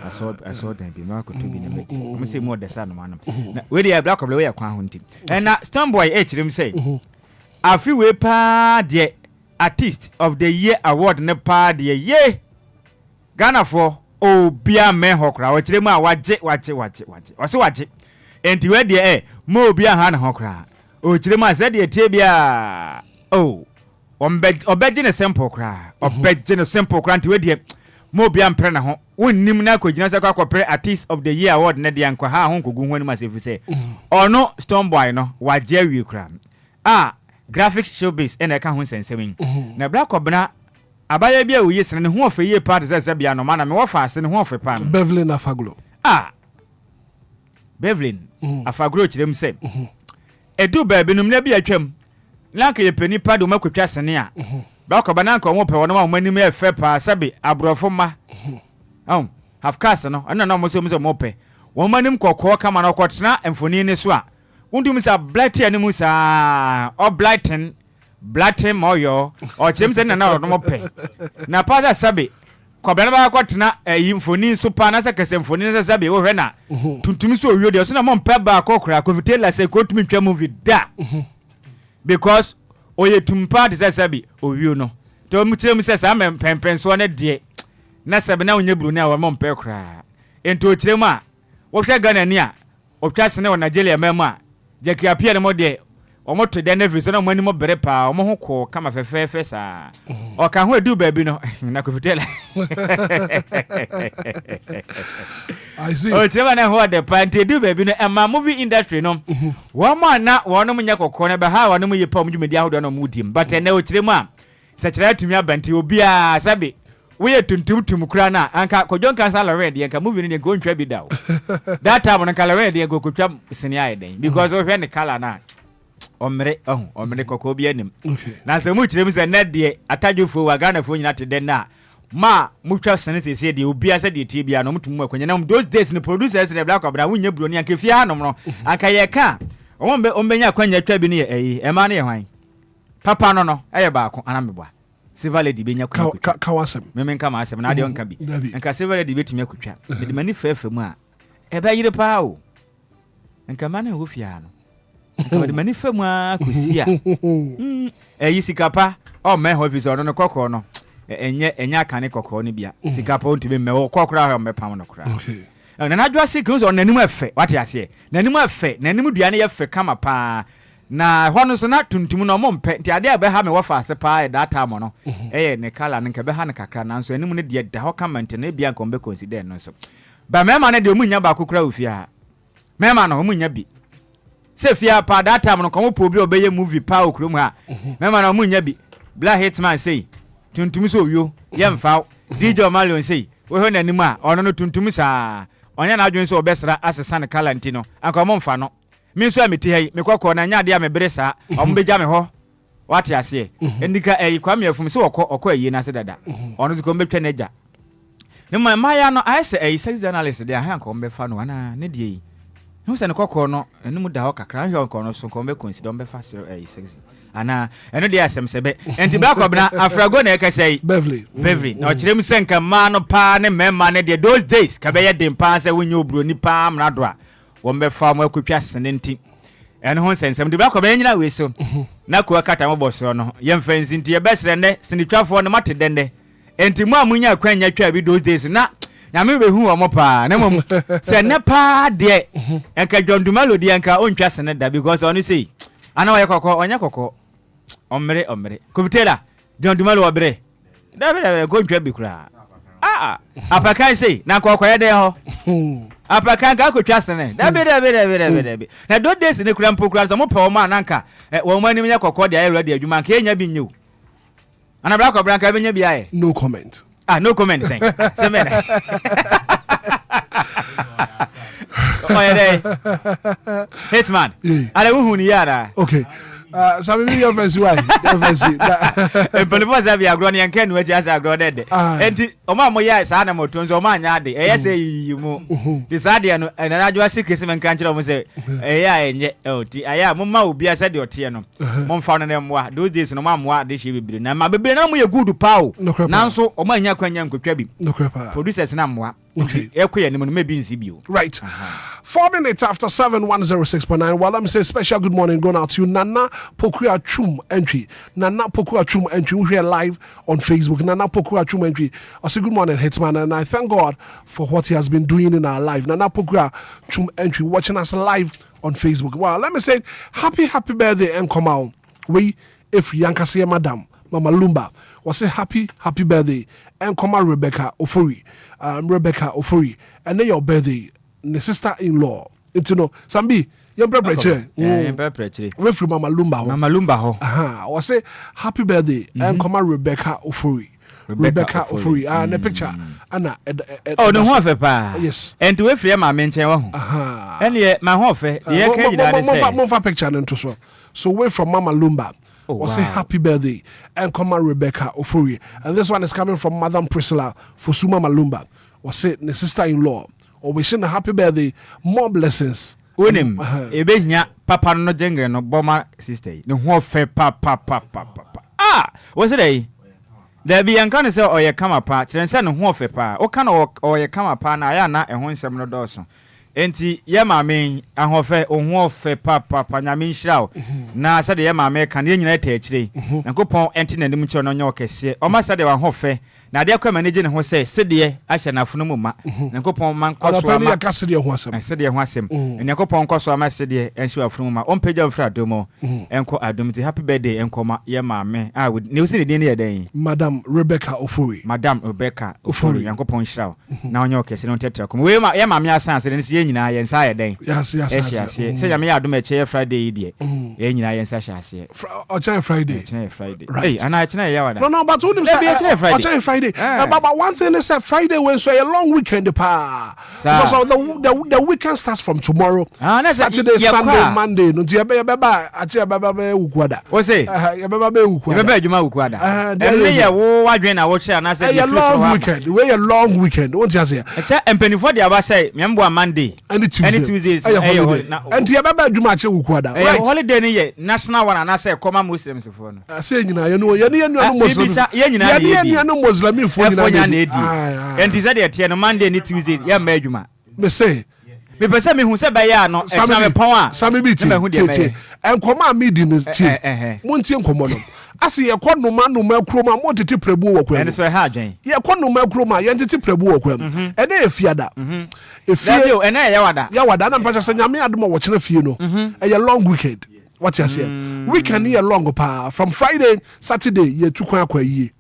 aso dan bi ma ko to bi na me mu se mu de sa no manam na we dey black oblo we ya kwa ho nti na Stone boy e chirim sei afi we pa de artiste of the year award ne pa de ye Ghana for Obia men hokra wo kire mu a waje enti we de mo Obia ha na hokra o chire ma said ye tie bia oh obegye ne simple kra obegye ne simple kra nti we de mo bia mpre na ho wonnim na akogina se kwakopre artist of the year award ne de anko ha ho kogu ho ni ma se fi se ono Stone Boy no waje awie kra graphic showbiz ene ka ho sensem na bra kobna abaya bia wo yesene ne ho ofe ye part se bia no mana me wo fa ase ne ho ofe pa no Bevelin Afaglo Bevelin Afaglo chirem se edu ba binum na bia atwam lanka ye pani pa do makwatwa sene a bra kobna nka wo pe wo no ma manim e fe pa sabe abrofo ma half cast no ana na mo so mo pe wo manim kokko kama na kwotena emfoni ne so a undum sa blight ani musa o blighten moyo o chemse na na no pe na pada sabe kwabana ba kwotena emfoni so pa na sa kase emfoni na sabe wo hwe na tuntum so owie de so na mo pe ba kokra confitela se ko tumi twa movie da because oye tumpa de sabe owie no to mu chire mu se sa pempen so na de na sabe na onye buru na wa mo pe kra ento chire mu a wo hwe Ghanaian a o twa sene wo Nigeria memu a Jackie apia ne mo de o mo to de na visi na mo ani mo bere pa o mo ho ko kama fefefe sa o ka ho edu ba bi no na ko fitela I see o chema na ho de pa nte edu ba bi no ema movie industry no wo mo na wo no nya kokko na ba ha wo no mo yepa mo dwumedi ahodo no mo dim but na o chire mu a se chira tumi abanti Obia sabe we tuntum kura na anka kojon kan salary de anka movie ne go ntwa bi dawo that time no salary de go kotwa sini aye den because we ne kala na omre kokko bi anim na se mu kire mi se na de atadwofo wa Ghana fo nyina te den na ma mutwa sene se de Obia se de tie bia no mutum akwanya na those days ne producers ne black obra wunya bro ni anka fie hanom no anka ye ka ombenya akwanya twa bi ne e ma ne ye hwan papa no eye ba ko anamebwa Silver lady benya kawasem memen kama asem na de onka bi nka silver lady betumi akotwa de mani fefe mu a e ba yire pa o nka mana ho fia no nka de mani femu a kosia yi sikapa o me ho visa no kokko no enye akane kokko no bia sikapa ontime me wo kokora ha me pam no kora na na dwa sikun so nanim afe wate ase nanim afe nanim dua ne ye fe kama pa na hono so na tuntum no mo mpe nti ade abe ha me wofa ase pa that time no ne kala nka be ha ne kakra na so anim ne de da ho comment na bia nka mbe consider no so ba mema ne de omunya ba kokura ofia mema no omunya bi se fia pa that time no ko po bi obeye movie pa okrom ha mema no omunya bi bla Hitman say tuntum so yo ye mfa DJ Omalion say we ho nanim a ono no tuntum sa onya na adwen so obesra asesa ne kala ntino anka mo mfa no mi so ameti hei me kokko na nya de amebere sa ombeja me ho wate ase endika kwam yafum se okọ ayi na se dada ono ziko mbetwa na ja ne ma ya no aise sex journalist de ha anka ombe fa no ana ne de yi no se ne kokko no enu mu da ho kakra hwe onko no so ko ombe consider ombe fa sex ana eno de asem sebe enti black obna afrago na ekasai Beverly na ochirem senka ma no pa ne mema ne de those days ka be ye dem pa se wonye obro ni pa mrado a wombe fa mo akotwa sene nti eno ho sensem de black obna nyina we so na ko akata mo boso no ye mfansi nti ye besre ne sinitwafo ne mate dende enti mu amunya kwanya twa bi those days na nyame be hu omo pa na mom se ne pa de enka jondumalo de enka ontwa sene da because oni say ana wa yakoko onya kokko omre kovitela jondumalo wabre da go ntwa bi kura apakan say na kokko ye de ho apakan ka akotwa sene da be na do days ne kura mpokura so mo pa o ma nanka wo mani nya kokko de ayi ready adwuma nka enya bi nyew ana bra ko branka be nya bi aye no comment no comment say semena Hitman ale wo hu ni yara okay so me your friends why Polifo sabi agro ne nka nu achi asa agro dede enti oma mo ya sa na moto nso oma anya de say yimu di sade no na adwa secret me nka nkira mo say ya enye oti aya mo ma obi asa de ote no mo mfa no ne moa those days no ma moa de hye bibire na ma bibire na mo ye good paw nanso oma anya kwanya nkotwa bi producers na moa okay ekoye ne mo me bi nsi bio right 4 minutes after 7, 106.9. Well, let me say special good morning going out to you, Nana Pokua Chum entry. Nana Pokua Chum entry. We're here live on Facebook. Nana Pokua Chum entry. I say good morning, Hitman, and I thank God for what he has been doing in our life. Nana Pokua Chum entry, watching us live on Facebook. Well, let me say happy birthday and come out. We, if Yankasi Madam, Mama Lumba, was say happy birthday and come out Rebecca Ofori. And then your birthday. The sister-in-law, it's Sambi, you're prepared. We're from Mama Lumba. I say happy birthday and come on Rebecca Ofori. And the picture. Anna. Oh, no, pa. Yes. And to every my mention. And yet, my hofe, the picture and so. So we're from Mama Lumba. Say happy birthday and come on Rebecca Ofori. And this one is coming from Madam Priscilla for Suma Malumba. Say the sister-in-law. Or wishing a happy birthday, more blessings. Unim, Ebenya, Papa no Jenga, no Boma sister. No more fair papa. Ah, was it a? There be uncon say or ye come apart, and send a warfare pa, or can or ye come upon Ayana and one seminal Dawson. Enti yema me ahofe onwofe papa nyame nhirawo na sade yema me kan ye nyina taachire nkopon enti nanim cho no nyo kese o ma sade wa hofe na de akwa manage ne ho se sede ahye na afuno muma nkopon man koso ama ka sede ho asem sede ho asem nkopon koso ama sede enhwe afuno muma on page of adomo enko adomti happy birthday enkoma yema me ne usi ne ne den Madam Rebecca Ofori nkopon nhirawo na onyo kese no tetra kom we ma yema me asanse ne nyina yen sa ye den yes se ya me ya adom eche Friday die ye nyina yen sa hase o Friday hey ana chena ye wada no but who say Friday but one thing is that Friday when so a long weekend pa so the weekend starts from tomorrow Saturday Sunday Monday no tie be ukuada o say ye be ukuada ye be adwuma ukuada emme ye wo wadwen na wo che ana say a long weekend won't you say say empenifo de aba say me mbo Monday any Tuesdays and you baba adwuma che ukuada right holiday ni ye national one ana say common muslims for no say nyina ye no muslim ye no muslim for nyina and is that the no Monday ni Tuesday ye ma adwuma me say me pese me hu se ba ya no e cha me pon a sami bi tie enkoma midi no tie montie nkomo no asi ye kwadoma kroma mo tete prebu wo kwam ene so ha adwen ye kwadoma kroma ye tete prebu wo kwam ene efiada efie ene ya wada na mpacha se nyame adom wo kire fie no e long weekend what you say weekend here long pa from Friday Saturday ye tukwan akwa yie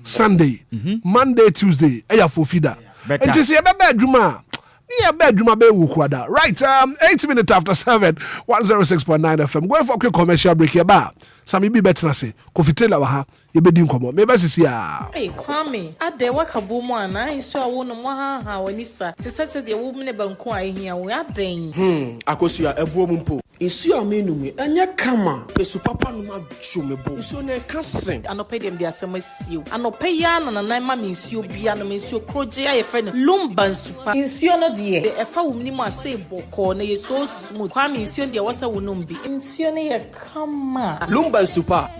Sunday Monday Tuesday e ya fofida enti se ye beba adwuma yeah, bedroom be wukwada. Right, 8 minutes after 7, 106.9 FM. Going for a quick commercial break here. Sami bi better say, Kofi Taylor wa ha, ye be din komo. Me be sisi ya. Hey, Kwame, ade waka bomu ana, inso awo no mo ha wanisa. Ti sete de wo mne banko a hia wo aden. Akosua ebuo mumpo. Insu amenumi, anya kama, pesu papa no ma chumebo. Insu ne kasen. Anope dem de asema siu. Anope ya na na ma me insu bia no me insu kroje aye fe no Lumba nsupa. Insu no de e fa wumni mu ase boko na ye so smooth. Kwame insu de wasa wonombi. Insu ne ye kama. Lumba nsupa.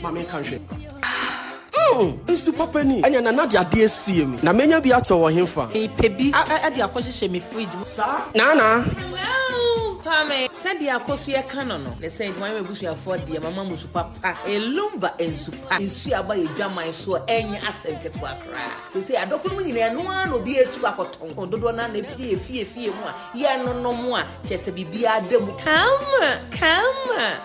Mame kanhwe. Nsupa pani. Anya na de ade asie mi. Na menya bi ato wo hemfa. Pebi ade akohye me fridge. Sa? Na. Kwame, said the akosia canon. They say when we bush afford the mama musupa pa. A Lumba nsupa. Insu aba ye dwama so enye asenke to akra. They say adofo mu nyina no an obi etu akoton. Ododo na na fie mu a. Ye no mu a chese bibia ademu. Come.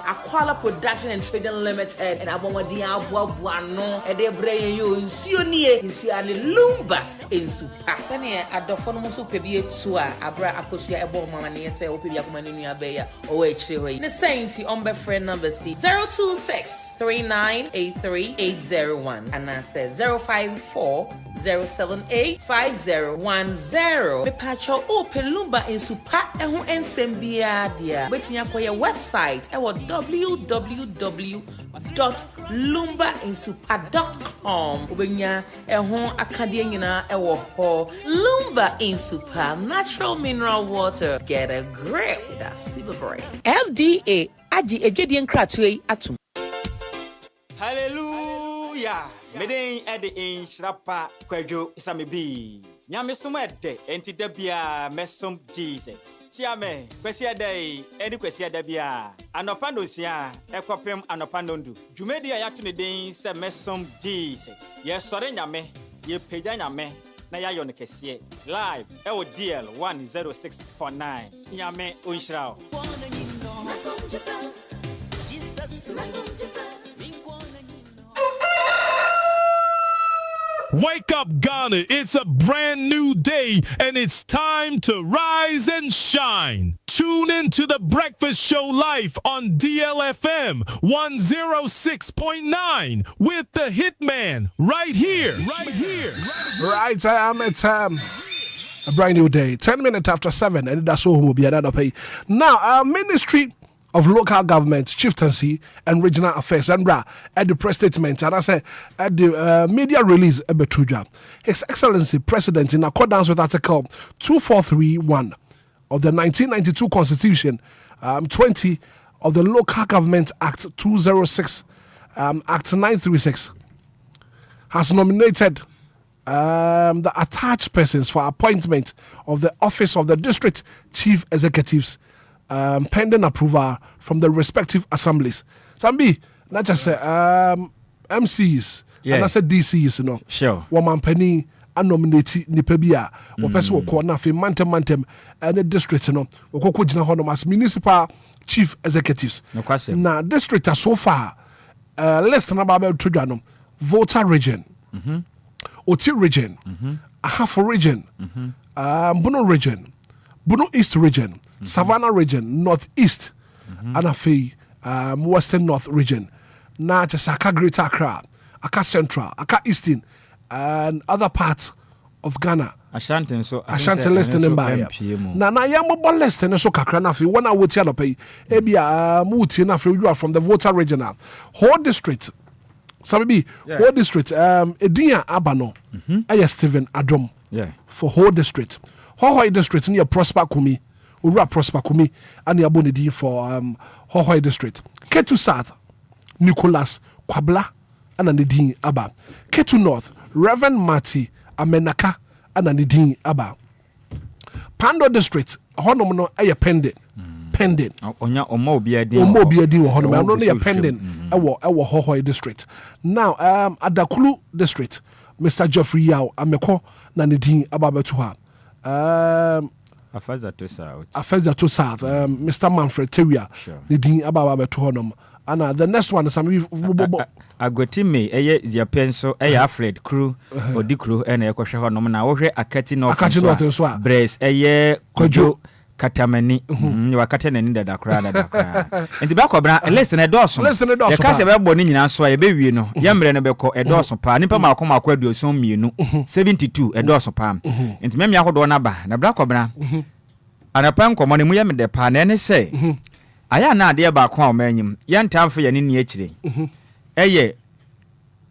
Aquala Production and Trading Limited and abomodi aboa no. E de bre yo nsuo nie. Insu ale Lumba nsupa. Sane adofo no musu pebi etu a abra akosia ebo mama ne say opebi akoma ne nua beya o e chire hoyi. The sainty on be friend number C 026398380 and I says 054-078-5010. Me pacho open Lumba nsupa ehu ensem bia dia. Wetin akoye website e wo www.lumbainsupa.com. Obenya ehu akade nyina e wo ho. Lumba nsupa, natural mineral water. Get a grip with that super brain. FDA aji egedien kratwe atum. Hallelujah. Meden ede in shrapa kwadwo samebi. Nyame som ede enti da bia mesom Jesus. Chiame kwesi ede edi kwesi ede bia. Anopando sia ekopem anopando ndu. Dwumedi a yato ne den se mesom Jesus. Ye sore nyame, ye pagya nyame na ya yo ne kese live ewo DL 106.9. Nyame onhirao. Mesom Jesus. Mesom Jesus. Wake up, Ghana. It's a brand new day, and it's time to rise and shine. Tune in to the breakfast show live on DLFM 106.9 with the Hitman right here. Right, I am at a brand new day. 10 minutes after 7, Anidaso Wɔhɔ. Now, our Ministry of Local Government, Chieftaincy and Regional Affairs, and at the press statement, and I say at the media release, His Excellency President, in accordance with Article 2431 of the 1992 Constitution, 20 of the Local Government Act 206, Act 936, has nominated the attached persons for appointment of the office of the district chief executives, pending approval from the respective assemblies. Sambi, not just MCs, and I said DCs, you know. Sure. Woman penny and nominate Nipebia, or person will call nothing, mantem, and the district, you know, or Kokujina Honomas, municipal chief executives. No question. Now, district are so far less than about Trujano, Volta region, Oti region, Ahafo region, Bono region, Bono East region, Savannah region, Northeast, and Afi, Western North region. Now just Aka Greater Accra, Aka Central, Aka Eastern, and other parts of Ghana. Ashanti listing in by. Now mobile listing so kakra na fi 1 hour tiano pay. Ebia muti na fi you are from the Volta regional. Whole district. Sabi whole district Edinya Abano. Stephen Adom. Yeah. For whole district. Whole district near Prosper Kumi. Ura Prosper Kumi and Yabonidi for Hohoi district. Ketu South, Nicholas Kwabla and Anidin Abba. Ketu North, Reverend Marty Amenaka and Anidin Abba. Pando district, Honomono Aya pending. Pending. Onya Obia di Honomo, only a pending our Hohoi district. Now, Adakulu district, Mr. Jeffrey Yao Ameko Nanidin Abba Betuha. Afeza to South, Mr. Manfred Teria, the Dean Ababa to Honum. And the next one is some Agotime, a pencil, a Fred crew, or the crew, and a Kosha Honum. Now, a catching off brace, a year, Kojo. Katamani, you are cutting in the Dakra. And the back of Brown, less than a dozen. The cast of Bonnie and so a baby, you know, Yammer and a beco, a dozen pan, Nipama Coma Quadio, some you know, 72, a dozen pan. And Mammy Ahodonaba, and a black of Brown. And a pan common Muyam the pan, and say, I am not dear back home, man, young town for your in yesterday. A year,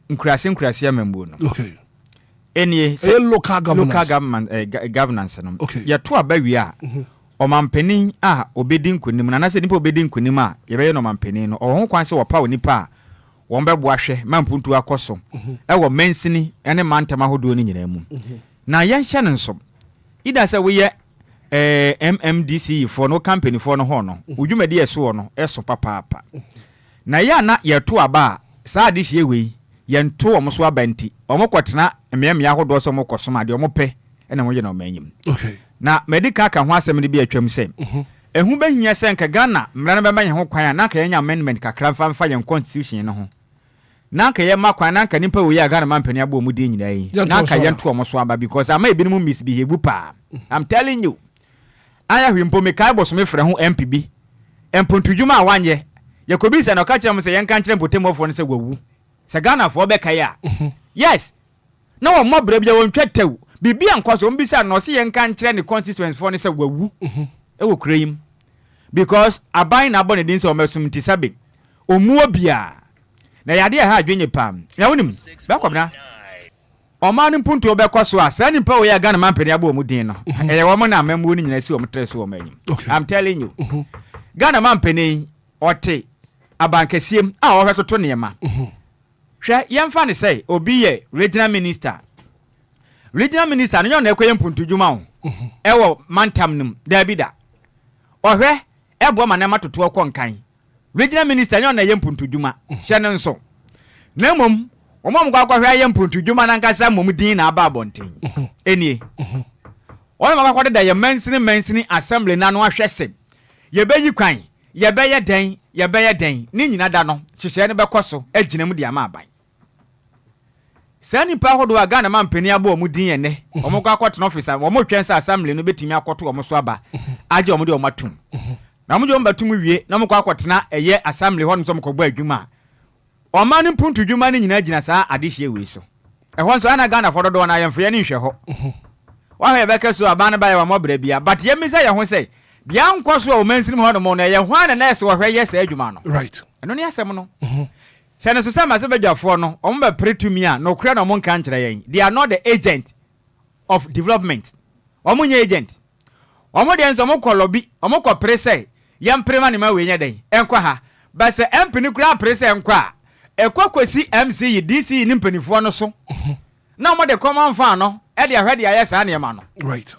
Crassim Crassiam. Okay. Any local government governance. Okay. You're two baby. Omampeni obedin kunim na nase nipa obedin kunim a yebeye no mampeni no ohon kwan se wopa onipa won beboahwe mampuntu akoso wo mensini ene mantama hodo ni nyina mu na yenhye ne nso ida se we ye MMDC for no company for no ho no udwumadi eso no eso papa na ya na yeto aba saa de hie we yento omo so abanti omo kwotena emia hodo so mo kosoma de omo pe ene mo ye no manyim. Okay. Na medical ka ho asem ne bi atwam se ehu behia se nka Ghana mra na be ma ho kwan na ka yenya amendment kakra mfa ye constitution no ho na ka ye makwan na ka nimpa wo ye Ghana mampani abo mu de nyina yi na ka ye nto omo so aba because ama ebinim misbehave pa. I'm telling you aya hwimpo me kai boso me frɛ ho MPB empontudwuma awanye yakobi se na ka kyerɛ mo se yenka kyerɛ mpotemofo no se gwawu se Ghana fo be kai a yes na wo mobra bia won twettew Bibi ankwaso mbisa no se yenka nkyere ne constituency for ne se wawu wo kreyim because aban na abone din se o mesum tisabe omuo bia na yade ha adwenye pam na wonim ba kwabna o ma ne mpuntu obekwaso a sa nimpa wo ya Ghana mampani abo mu din no eye wo mo na amamu ni nyina si o mtre so o manyim. I'm telling you Ghana mampani ote abankasiem a wo hwetoto ne ma hwɛ yɛmfa ne sɛ obi yɛ regional minister no yɛ na ɛkɔyɛ mpuntudwuma wo ɛwɔ mantam nim daabi da ɔhwɛ ɛboa ma nema totoɔ kɔ nkan regional minister yɛ na ɛyɛ mpuntudwuma hyɛ ne nso na mmom ɔmɔ mkɔ hwɛ yɛ mpuntudwuma na nkasa mmom din na aba abɔnten ɛnie ɔno makɔ da yɛ mansini assembly na no ahwɛ sɛ yɛbɛyi kwan yɛbɛyɛ den ne nyina da no hyehyɛ ne bɛkɔ so agyina mu di ama aban saa nipa hodo aga na mampani abo mu din ene omo kwa kwot no officer omo twɛn sɛ assembly no betimi akɔto omo so aba agye omo de omo atum na mo je omo batum wie na mo kwa kwotena ɛyɛ assembly hɔ no so mo kɔbɔ adwuma ɔma ne mpuntu dwuma ne nyina gyina saa adehye wei so ɛhɔ nso ana Ghana fododo na yɛmfɛ ne nhwɛ hɔ wa hɔ yɛbɛka so aba ne ba yɛ mo bra bia but yɛmi sɛ yɛ ho sɛ dia nkɔ so o mansinim hɔ no mo na yɛ ho ana na ɛsɛ wɔ hwɛ yɛ sɛ adwuma no right ɛno ne asɛm no Shana so sama se bedwafo no omba pretumi a no kura na mo nka nkyere yen they are not the agent of development omunye agent omo de enso mo kolobi omo ko prese yam prema ne ma we nya den enkwa ha ba se empini kura prese enkwa ekwakwesi MC DC ni mpanifo no so na mo de common fan no e de ahwede ayesa na yema no right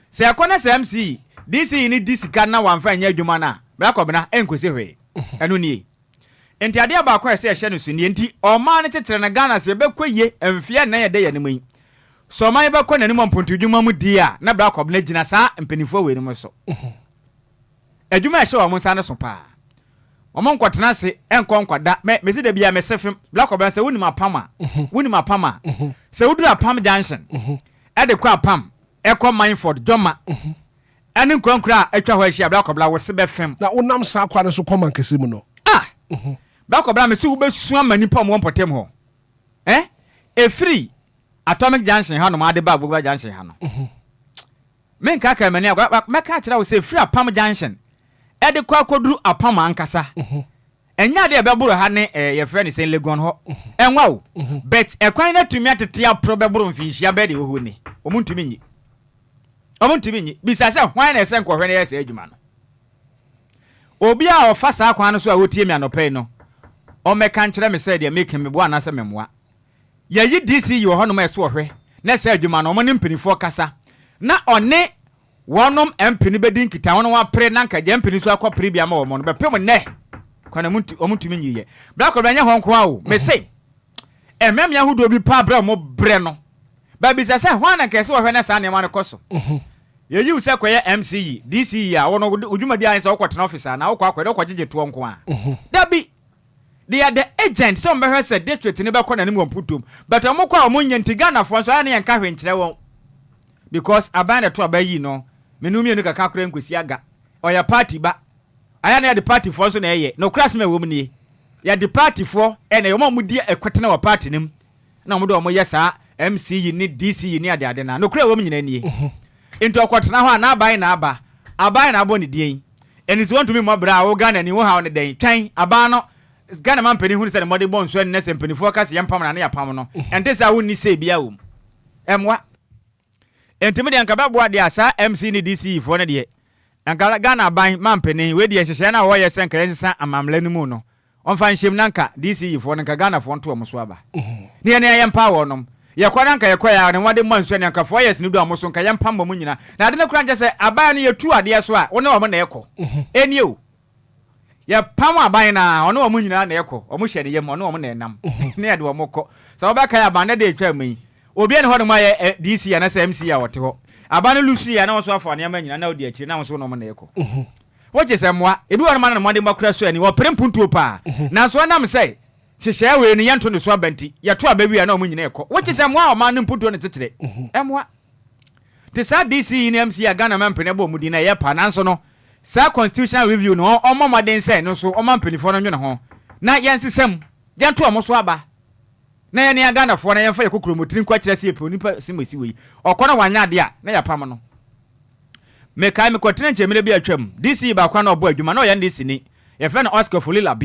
se ekona se MC DC ni DC kan na wanfa nya adwuma na bra kobena enkwese hwe eno nie enti ade aba akwa ese ehye no so nie enti oma ne tetere na Ghana se bekɔye emfie na ye de ye ne mu so man bekɔ nanim mpontudwuma mu di a na bra kɔbena gina saa mpanifo we ne mu so adwuma ehye wo mo nsa ne so pa omo nkɔtena se enkɔ nkɔda me se da bia me sefem bra kɔbena se woni mapama se wudura pam junction ade kɔ apam ekɔ Mindford Joma ane nkwankura atwa hɔ ahia bra kɔbla wo se befem na wonam saa kwa ne so kɔman kese mu no Bako bra me si ubesu amani pa mo mpotem ho efiri atomic junction ha no ma de ba gbogbo junction ha no men ka ka mani agwa me ka kira wo se free apam junction e de kwa koduru apam ankasa enya de be buru ha ne ye frɛ ne sen legon ho enwa wo bet ekwan na tumi atete apro be buru mfinhia be de ho ni omuntumi nyi bisa se hwan na ese nkɔhwɛ ne ye se adwuma no Obia ofa saa kwan no so a wotie mi anɔpɛ no o meka nkyerɛ me sɛ de make me bo anase memmoa yayi DC yi hɔ no ma ɛso hwɛ na sɛ adwuma no mo ne mpanifo kasa na ɔne wɔnom mpini bedi nkita wɔn wa pre na nka gye mpini so akɔ bia ma wɔ mo no bɛpem nɛ kwana omutumi nyiye bra kɔ bɛnya hɔ nko a o me se emem ya hudo bi pa bra mo bre no ba bi sɛ hwan na kɛse hɔ na saa ne ma no kɔso Yeyi use koye MCE DCE a wono udwuma dia nse okotena officer na okwa akwede okogege to nko a dabi they are the agent so mbehwe se district ne bekọ na nim womputum but omukwa omunye ntigana fo so ane yanka hwe nkyere won because abane to abayi no menumi enu kaka kora nkosi aga oya party ba aya na the party fo so na eye no class me wom nie ya the party fo ene yo mudi ekwetena wa party nim na omudo omoyesa MCE ni DCE ni ade na no kura wom nyina nie into okotena ho na aban na abo ne dien and is want to me mo bra wo Ghana ni wo ha ne den twan aban no Ghana man pani hu se ne mode bon so ne se pani fo ka se yempam na ne yapam no ente sa wo ni se bia wo emwa ente me de anka ba bo de asa MC ni DC fo ne de anka Ghana aban man pani we de hyehye na wo ye se nka yesa amamla no mu no onfa nhyem nanka DC fo ne nka Ghana fo nto omo so aba ne ne yempa wo no yakwana nka yakoya ne wade manso ne nka 4 years ni do amoso nka yempam mu nyina na ade ne kura nje se aban ne yetu ade so a wone wo na ekọ eni o ya pam aban na one wo mu nyina na ekọ o mu hye ne yem one wo na enam ne ade wo mokọ so obaka ya aban ne de etwa mai obi ne ho de ma ye DC ya na MC ya wote ho aban lusu ya na wo so afa ne ma nyina na odi akiri na wo so no mo na ekọ wo je se moa ebi wo ma na mo de makura so ani wo prempuntuo pa na so na me say hyehyɛ we ne yento ne so abanti yeto abawi na omu nyina ekɔ wochi sɛ moa o ma ne mputo ne tetere emoa te sa DC ne MC ya Ghana man pene bo mudi na ye pa nanso no sa constitutional review no o mama den sɛ no so o man penifo no nwene ho na yensesam yento omo so aba na ye ne ya Ghana fo na yemfa ye kokromotiri nkwa kyerɛ sɛ epo nipa simasi we ɔkɔ na wanya ade a na ya pam no me kai me kɔtena nkyemire bi atwam DC ba kwa na ɔbɔ adwuma na ɔyɛ DC ni ye fɛ no Oscar Folila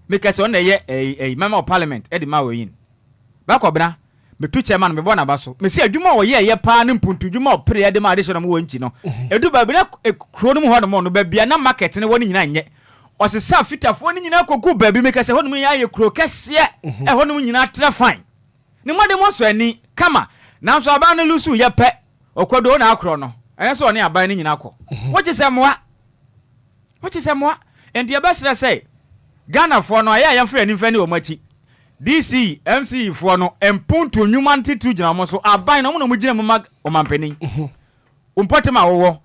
because on a member of parliament Eddie Mawoyin. Back up na me two chairman me bona baso. Me say adwuma wo ye pa ne mpuntu adwuma o pre Eddie ma addition mo wonchi no. Edu ba bi na kro no ho no mo no ba bia na market ne woni nyina nye. ɔsesa fitafoɔ no nyinaa kɔgu baabi meka sɛ hɔnom yɛ kuro kɛseɛ ɛhɔnom nyinaa trɛ fine ne mmɔde mɔ so ani kama nanso aban no lusu yɛ pɛ ɔkɔdo na akorɔ no ɛyɛ sɛ ɔne aban no nyinaa kɔ wɔkye sɛ mmoa enti yɛbɛserɛ sɛ Ghanafoɔ no ayɛ yɛmfrɛ ani mfa ne wɔ makyi DC MC foɔ no empunto nnwuma ntetu gyina mo so aban no mo no gyina mo mag ɔmampanin umpɔtem a wɔwɔ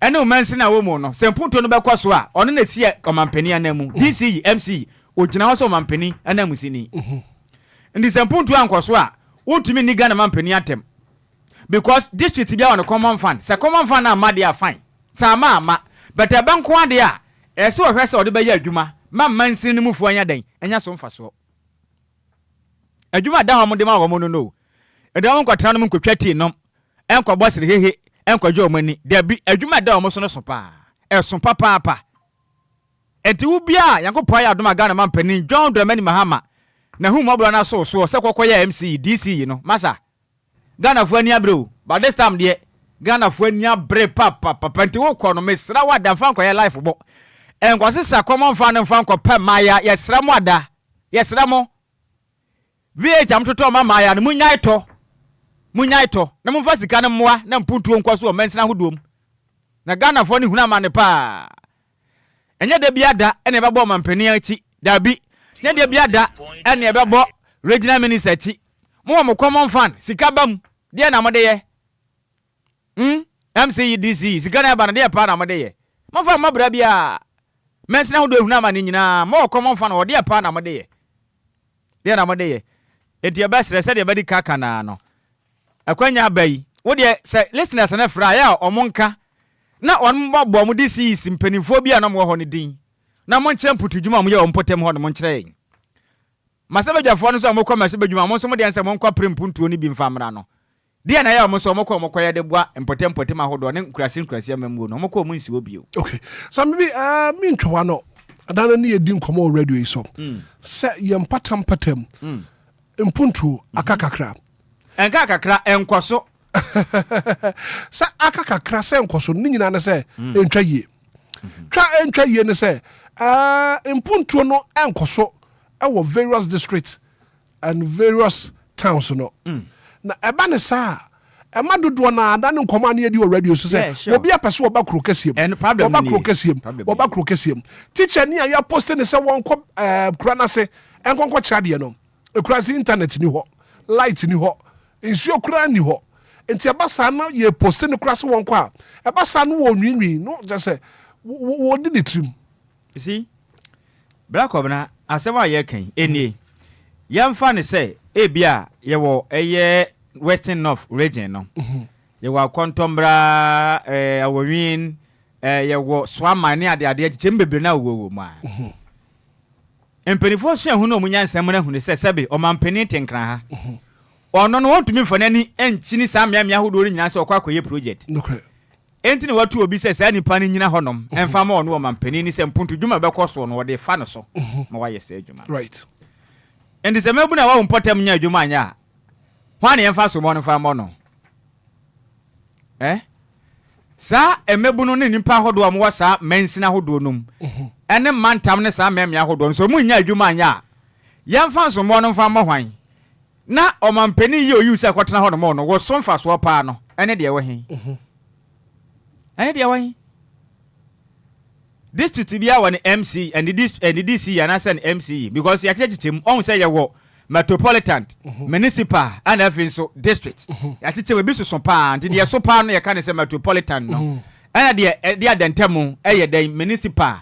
ɛne omansi na wɔ mu no sɛ mpunto no bɛkɔ so a ɔno na si ɔmampanin anamu DC MC ogyina hɔ so ɔmampanin anamu sini ndi sɛ mpunto ankɔ so a wontumi ni Ghana mampanin atem because district bia on common fund sɛ common fund na ma dia fine sama ama but ɛbɛnko ade a ɛsɛ ɔhwɛ sɛ ɔde bɛyɛ adwuma ma mansi no mu fo anya den anya so mfa so adwuma da ho mo de ma wo mo no ɛda wo nkɔtena no mu nkɔtwa tii nom ɛnkɔ bɔsere hehe ɛnkɔgye ɔmani da bi adwuma da wo so no so pa ɛso papa enti wo bia Yankopɔn ya adoma Ghana mampanin John Dramani Mahama na hu mobro na so sɛ kɔkɔyɛ MC DC no masa Ghana fo ani abrɛ but this time de Ghana fo ani abrɛ papa enti wo kɔ no mesra wada fa nkɔyɛ life bɔ ɛnkɔsesa common fan mfa nkɔpɛ maya yɛsra mo ada yɛsra mo VH amtoto maya no munyai to na mumfa sika no mmoa na mputuo nkɔ so o mensina hodom na Ghana fo ni huna mane pa enye de biada ene bɛbɔ mampani achi dabi nye de biada ene bɛbɔ regional minister achi mo common fan sika bam de na mo de ye MCDC sika na ba na de pa na mo de ye mo fa mabra bia mensina hodom huna mane nyina mo common fan o de pa na mo de ye de na mo de ye enti abasre se de badi kaka na no akwanya bayi wo de se listeners na fra ya omonka na on mbɔ mo DC mpanimfo bia na mo hɔ ne din na mo nkyerɛ mputudwuma mo yɛ ompotem hɔ no mo nkyerɛ yin masabadwafo no so mo kɔ masabadwuma mo so mo de ansa mo nkɔ prempuntuo ni bi mfamra no de na ya mo so mo kɔ yɛ de boa mpotem ahodo ne nkurase amamu no mo kɔ mo nsi obi o okay so maybe me ntwa no adana ne yedi nkomo radio so se ye mpatam mpuntuo akakakra enka kakra enkoso sa akakakra se enkoso ni nyina na se entwa yie entwa yie ne se mpuntuo no enkoso ewo various districts and various towns no na eba ne sa ema dodo na ada ne nkoma na yedi o radio so se obi apese oba kro kasiem oba kro kasiem teacher ni ya post ne se won ko kura na se enkonko kyade no ekura se internet ni ho light ni ho nsuo kura ni ho enti abasa na ye post ne kura se won ko a abasa no wo nwinwi no just say wo di ne trim see black obna asema ye kan enie yamfa ne se ebia ye wo eye western north region no ye wa kontombra awowin ye wo swama ne ade chembebre na wo ma empenifo so ehunu omunya nsem na hunu se sebe o mampeni tenkran ha ono no wontumi mfanani enchini sa miamia hodo ri nyina se okwakoye project okay enti ne watu obi se sa nipa ne nyina honom emfa ma ono o mampeni ni se mpuntu dwuma bekoso no wode fa no so ma wa yese adwuma right endi se mebu na wa mpotem nya adwuma anya hwane emfa so mo no fa mo no sa emebu no ne nipa hodo am wa sa mensina hodo num ene mantam ne sa memia hodo so mu nya adwuma anya yemfa so mo no fa mo hwan na omampeni ye oyu se kwotena ho no mo no wo so mfa so pa no ene de we hen district bia won MC and the DC and as an MC because ya chechim on say ye wo metropolitan municipal and even so district ya cheche we bi so pa and de so pa no ye kan say metropolitan no and de adentam eye den municipal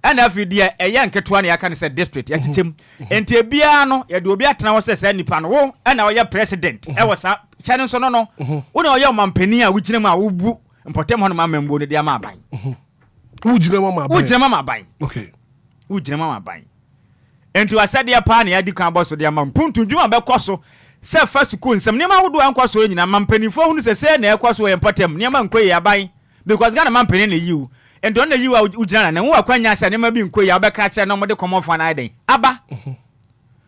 and afi de eye nketo na ya kan say district ya chechem enti bia no ye de obi atena wo say nipa no wo na wo ye president e wo sa chane so no wo na wo ye mampani a wo gyina mu a wo bu mpotem ho no mamembo ne de ma aban wo gyina ma aban okay wo gyina ma aban enti asade pa na ya di kan boso de ma mpuntu dwuma be koso se fa suku nsem ne ma hodo ankoso nyina mampanifo hu se na ekoso ye mpotem ne ma nkoye aban because Ghana mampani na yiwu enti on na yiwu wo gyina na wo akwanya se ne ma bi nkoye abeka kire na mo de common fan aiden aba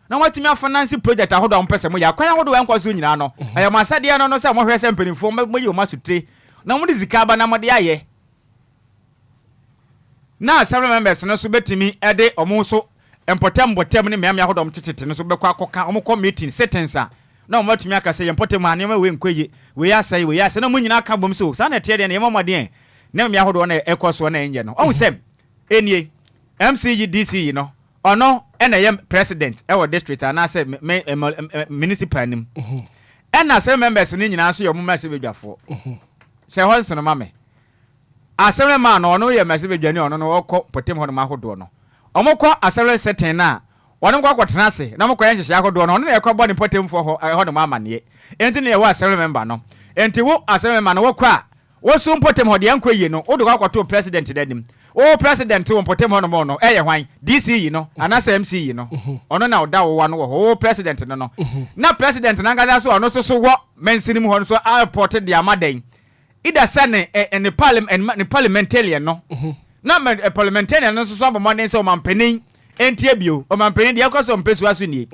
na watimi finance project ahodo am pese mo ya kwanya hodo ankoso nyina no aya ma asade no se mo hwe se mpanifo mo yi o masutre na mo de zika aba na mo de aye na several members no so betimi ede omo so empotem ne meame ahodom tetete no so bekọ akoka omo kọ meeting settings a na omo atumi aka se empotem ane ma we nkwaye we asai na mo nyina aka bom so sa na tie de ne mamode na meame ahodom na ekoso na enye no omo sem enie MCG DC no ono ena ye president e wo district ana se municipal nim ena se members ni nyina so ye mo ma se bedwafo se ho se no mame asem ma no ono ye ma se bedwane ono no okọ potem ho no ma hodo no omokọ asem setting na ono nkọ kwotena se na mokọ ye nhye ahodo no ono na ekọ bọ ne potem fo ho no ma amane enti ne ye wa asem member no enti wo asem member no wokọ a wo so potem ho de yankwaye no wo do kwato president danim o president wo potem ho no mo no eye hwan DC no anasa MC no ono na oda wo no wo o president no na president na ngada so ono so wo mensinim ho no so airport de amaden ida sane ne parliamentarian no na parliamentarian no so abomanden se o mampanin entie bio o mampanin de akoso mpesu aso ni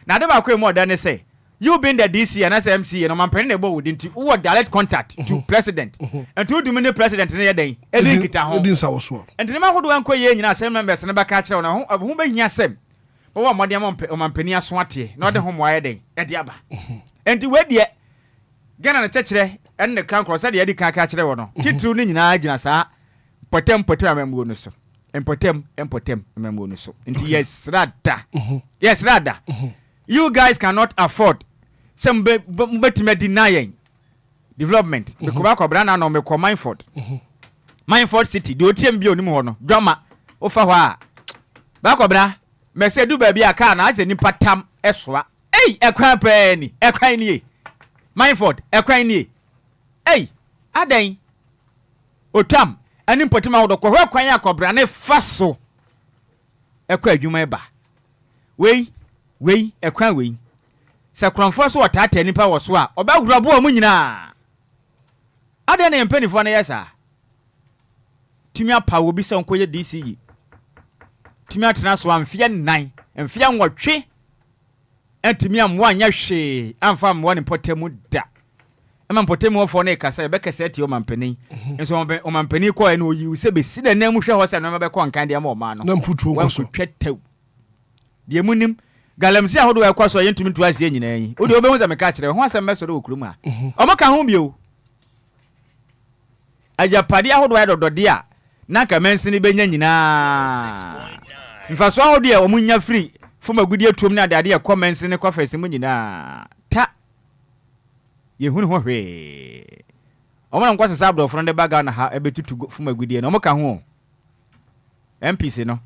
na de ba kwa mu oda ne say you been the DC and as MC and mampanin de bo wudi nti wo direct contact to president and to do many president ne yeden e link ta ho edin sawo so enti ne ma hodo an koye nyina asem members ne ba ka kire na ho ba hia asem bo wa modem o mampanin aso ate na de ho mo ayeden e de aba enti we de Ghana na chekire enne kan kro se de yedi kan ka kire wo no titru ni nyina agina sa potem amembo no so potem amembo no so nti yes rada you guys cannot afford some betime denying development because ba kobra na no me ko Mindford city de otiem bi onim ho no dwama ofa ho a ba kobra me se du ba bi aka na ase nipa tam esoa ekwan pa ni ekwan ni Mindford ekwan ni adan otam ani potima ho do ko hwe kwan akobra ne faso ekwa adwuma eba wei ekwan wei se kronfo so watata nipa wo so a obahurabo mu nyina adan na mpanifo na yesa timi apa obi se nkoye DCE timi atena so amfia 9 amfia nwotwe entimi amwo anya hwe amfa amwo ne potemu da ema potemu ofo na ikasa ebekese ati o mampani enso o mampani ko ene oyi se be si na nam hwe ho se no be ko nkan de ma o ma no na mputu nko so twetau de munim galamsi ahodo ekwa so yentumi tu asie nyina yi odi obehu za meka kire ho asem meso de okurum a omoka ho bio ajapadi ahodo ya dodode a na ka mensini benya nyina mfaso ahodo ya omunya free fuma gudi etuom na ade ya comments ne kwafese mu nyina ta yehunu ho hwe omona nkwase sabdo fro de baga na ha ebetutu fuma gudi na omoka ho MPC no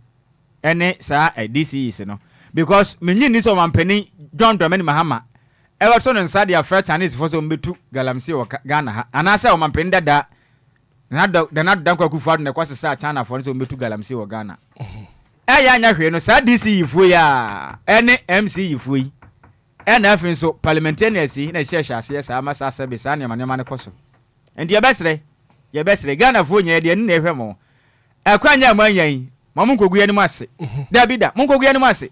ene sa DCE no because menyi ni so mampani John Dramani Mahama Everton and Sadia Fair Chinese for so mbetu galamsi o Ghana ha anasa o mampani dada na dan kwa kufu na kwase sa China for so mbetu galamsi o Ghana ya nya hwe no sa DC yifu ya ene MC yifu yi ene afin so parliamentarians na shesha ase sa amasa sabe sa ne manema ne koso endi ye besre Ghana fu nya de ne hwe mo akwanya amanyan mamunkogu ya ni mase Davida munkogu ya ni mase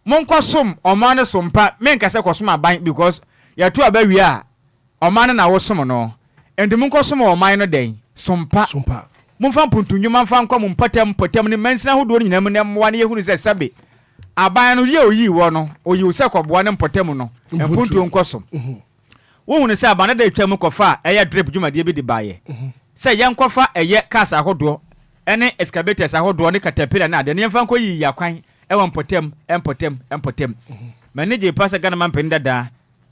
munkosom omane sompa menkase kosom aban because ya tu abawi a omane na wosom no endi munkosom oman no den sompa mumfa puntunyu manfa nko mumpatem ni mensina hodo nyina mu ne mwa ne yehunu se sabe aban no ye oyi wo no oyi se koboa ne mpotem no empuntu nkosom wo hunu se aban da twam kofa eye drip dwuma de bi de baye se ye nkofa eye kasa hodo ene excavators ahodo ne caterpillar na de ne mfa nko yi yakwan ewo mpotem manage pasa Ghana mampani dada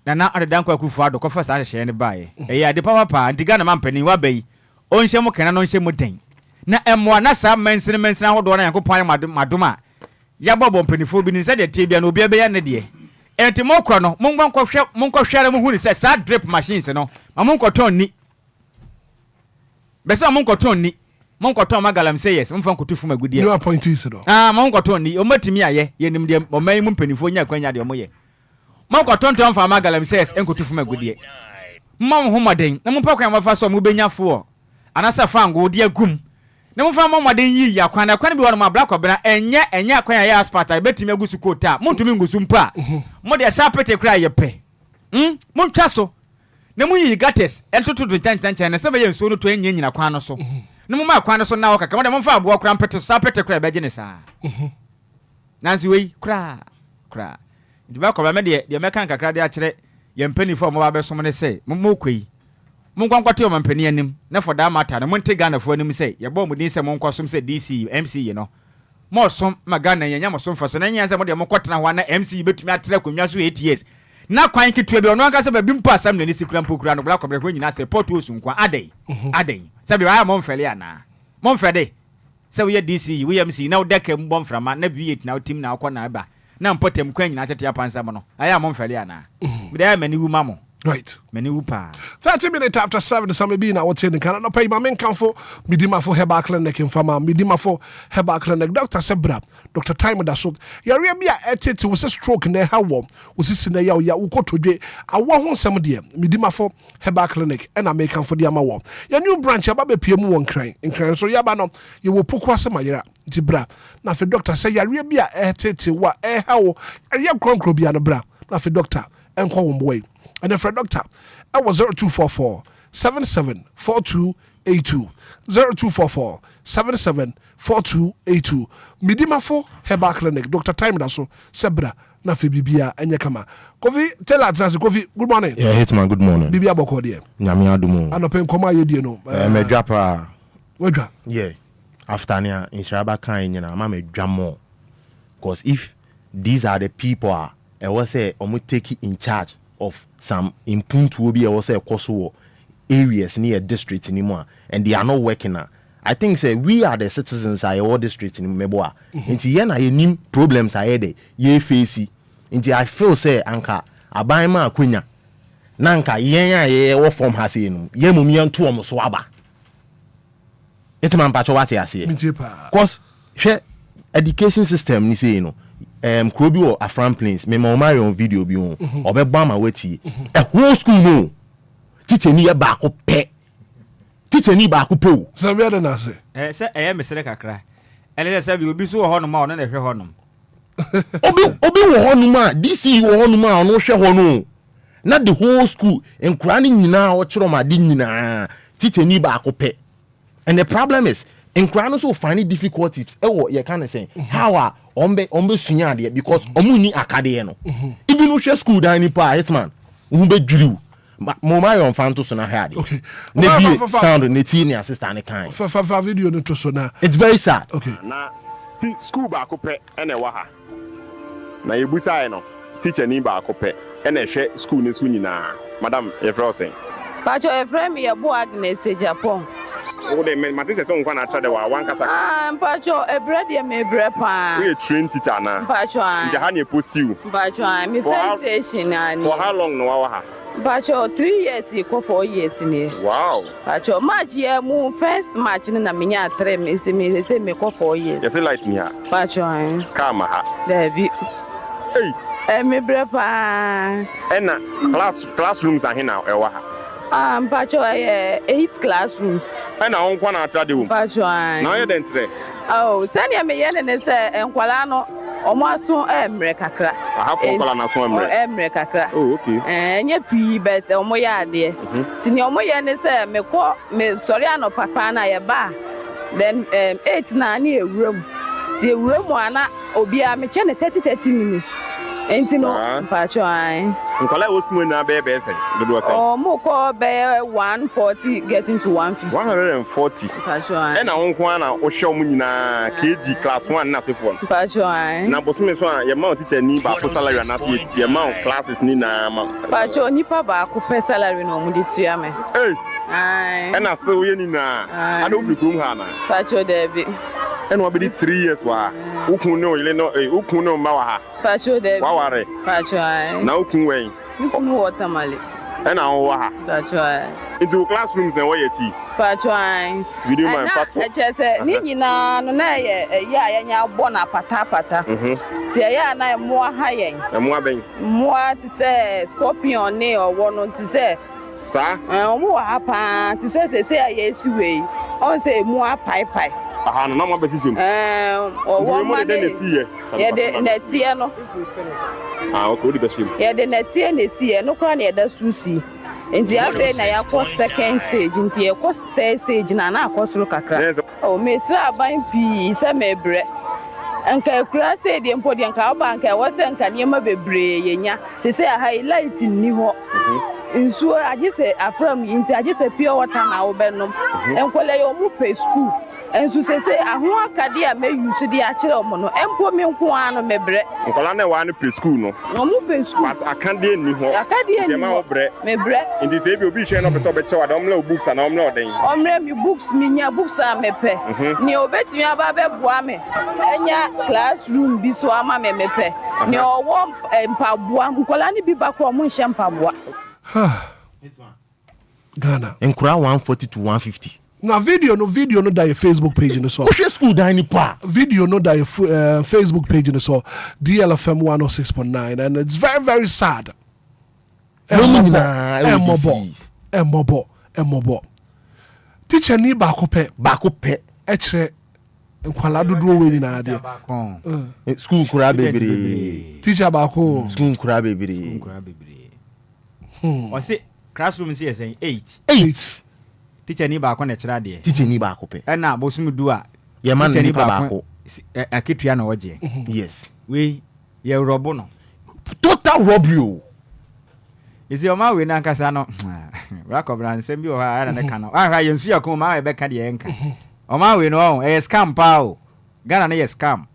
na adada nko akufu ado kofa sa hye ne bae eye ade papa anti Ghana mampani wa bai onhye mo kana no nhye mo den na emwa na sa mensina ahodo na yankopon madoma ya bobo mpanifo bi ni se de tie bia na obi abeya ne de enti mo kro no monko hwere mo huni se sa drip machines no monko ton ni besa monko ton ni monko ton magalam say yes monfa nkotufu magudie no appointees do monko ton ni o matimi aye yenim de o man mu mpanifo nya kwanya de o moye monko ton fa magalam say yes enkotufu magudie mom homaden na monpa kwan mafa so mo benyafo anasa fango de agum na monfa momaden yi yakwan na kwan bi won ma black obena enya kwan ya aspata betimi agusu kota montumi ngusu mpa mo de sa pete kra ye pe montwa so na mu yi gates entoto do tantan na se be yenso no to enye nyina kwan no so na mu ma kwan no so na wo kaka mo mfa abo kra mpete sa pete kra be gene sa nansi wei kra ndi ba ko ba me de me kan kakra de a kire ye mpani fo mo ba be som ne se mo kwei mo nkwankwate o mpani anim na for da mata na mo nte Ghana fo anim se ye bo mo din se mo nkwasom se DC MC ye no mo som ma Ghana ye nya mo som fa so na nya se mo de mo kwatena ho na MC betumi atra konwa so 8 years na kwan kitu be ono aka se ba bi mpo asam na ni sikura mpokura no bla kwabra ko nyina se port osu nkwa adai se be wa mo mfele ana mo mfede se we DC we MC na odeka mbom frama na V8 na team na akọ na ba na mpotem kwa nyina tete apansa mo no aya mo mfele ana me da mani wu mamo right many whoop 30 minutes after 7 some be na what in can no pay my men kan for midima for herbal clinic in fama midima for herbal clinic Dr. Sebra Dr. Anidaso yare bia etete was a stroke na ha wom was sina ya ukotodwe awo ho nsem de midima for herbal clinic and I kan for the ama wom your new branch aba be piem won kran so yaba no you will poku asema yera tibra na fe doctor say yare bia etete wa ha wo yare kronkro bia no bra na fe doctor enko wo boy. And then for a doctor, I was 0244 774282 0244 774282 Midima for Herbal Clinic Dr. Anidaso Sebra na fe bibia enye kama. Kofi tell us Kofi good morning. Yeah, Hitman good morning. Bibia boko de. Nyame adumo. Anopen koma ye die no. Me dwapa. Wedwa. Yeah. After nia insuraba kan nyina ma me dwamo. Because if these are the people I was say omo take in charge of some impuntu will be a was a koso areas near district anymore and they are not working now. I think say we are the citizens I all district in Meboa. Inti yen na yenim problems ahead ye face. Inti I feel say anka abaima akwenya. Nanka yen ye wo form ha say no. Ye mumien to omo so aba. Hitman pacho what you say. Cause education system ni say no. Krobi or Afran Plains, me Mario on video bi on obebama weti a whole school no teacher ni ba ko pe teacher ni ba ko pe so we ada na say say mesere kakra ele say bi obi so ho no ma no na hwe ho no obi wo ho no ma DC wo ho no ma no hwe ho no na the whole school enkura ni nyina o chiro ma di nyina teacher ni ba ko pe and the problem is enkura no so find difficulties ye can say how ombe sunya de because omuni akade no even no share school dan ni pa Hitman umbe dwiriw mo ma yon fan to so na hade okay ne bi sound ne ti ni assistant ne kan fa video no to so na it's very sad okay na school ba ko pe ene wa ha na yebusa no teacher ni ba ko pe ene hwe school ne su nyina madam Efrosen Pacho Efrem ye bo Agnes Japan o de me matise so nkwa na trade wa wan kasa Pacho bread ye me bre pa we train teacher na Pacho nje ha ne post you Pacho me first station ani for how long no wa ha Pacho 3 years ko 4 years ni wow Pacho match ye mu first match na me nya 3 me se me ko 4 years yes light me ha Pacho kama ha there be hey me bre pa ena classrooms ahina e wa ha Pacho 8 classrooms. Na on kwa na trade wo. Pacho na ye den tre. Oh, sani me ye ne se enkwala no omo aso emre kakra. Aha ko kwala na so emre. Emre kakra. Oh, okay. Nye pi bet omo ya ade. Tini omo ye ne se me sorry ano papa na ye ba. Then 8 na na ewuram. Ti ewuram ana Obia me che ne 30 minutes. Enti no Pacho Nkola wo school na be say do say oh mo ko be 140 getting to 150 140 Pacho na won ko na wo hwe om nyina KG class 1 na sefo Pacho na bosume so ye ma teacher ni ba ko salary na se ye ma classes ni na ma Pacho ni pa ba ko pe salary no mu de tua me na se wo ye ni na ado fri krom ha na Pacho debi wa be 3 years wa ukun no ile no ukun no ma wa ha Pacho debi wa ware Pacho na ukun we Nkomo watermale. Na wo ha. Pacho into classrooms na wo ye chi. Pacho video man pato. Echese ni nyina no na ye ya nya abo na pata. Ti ya na emo ha yen. Emo aben. Mo ti se scorpion ne owo no ti se sa omo wa ha pa ti se ya esi we. On se emu apai. Aha no na mo be sisem. Owo ma de ye de netie no. Okay, odi besim. Ye de netie na si ye no kwa na ye da susi. nti afi na yakɔ second stage nti yakɔ third stage na akɔ soro kakra o mesra aban pi sɛ mebrɛ anka kura sɛ de mpo de anka aba anka wɔ sɛ anka niema bebree yenya te sɛ highlight ni hɔ nsuo agye sɛ afram nti agye sɛ pure water na wo bɛnom enkwele yo mu pe school ensu sɛ aho akade a me use de akyerɛ mo no empo me nko ano mebrɛ nkola na wa no pe school no mu pe school but akade ni hɔ akade ni ma wo brɛ mebrɛ nti sɛ bi obi hwɛ no pɛ sɛ ɔbɛkyɛ wa dɔm la books na ɔmla ɔden ɔmrɛ mi books mi nya books a mepɛ ni obetimi aba bɛboa me enya classroom bi so ama me mepɛ ni ɔwɔ mpaboa nkola ni bi ba kɔ mo nhyɛ mpaboa Ghana nkura 140 to 150 na video no that your Facebook page no so who school dan ni pa video no that your Facebook page no so DLFM 106.9 and it's very very sad emobo teacher ni ba ko pe e kire nkwala dodo we ni na ade school kura bebre teacher ba ko school kura bebre o se classroom si esen 8 teacher ni ba ko na kira de teacher ni ba ko pe e na bosum du a ye man ni ba ko aketua na oje yes we ye robo no total robbery o isi o ma we na nkasa no wa ko bran sem bi o ha na ne ka no ahwa ye nsu yakon ma be ka de enka o ma we no e scam pa o Ghana na ye scam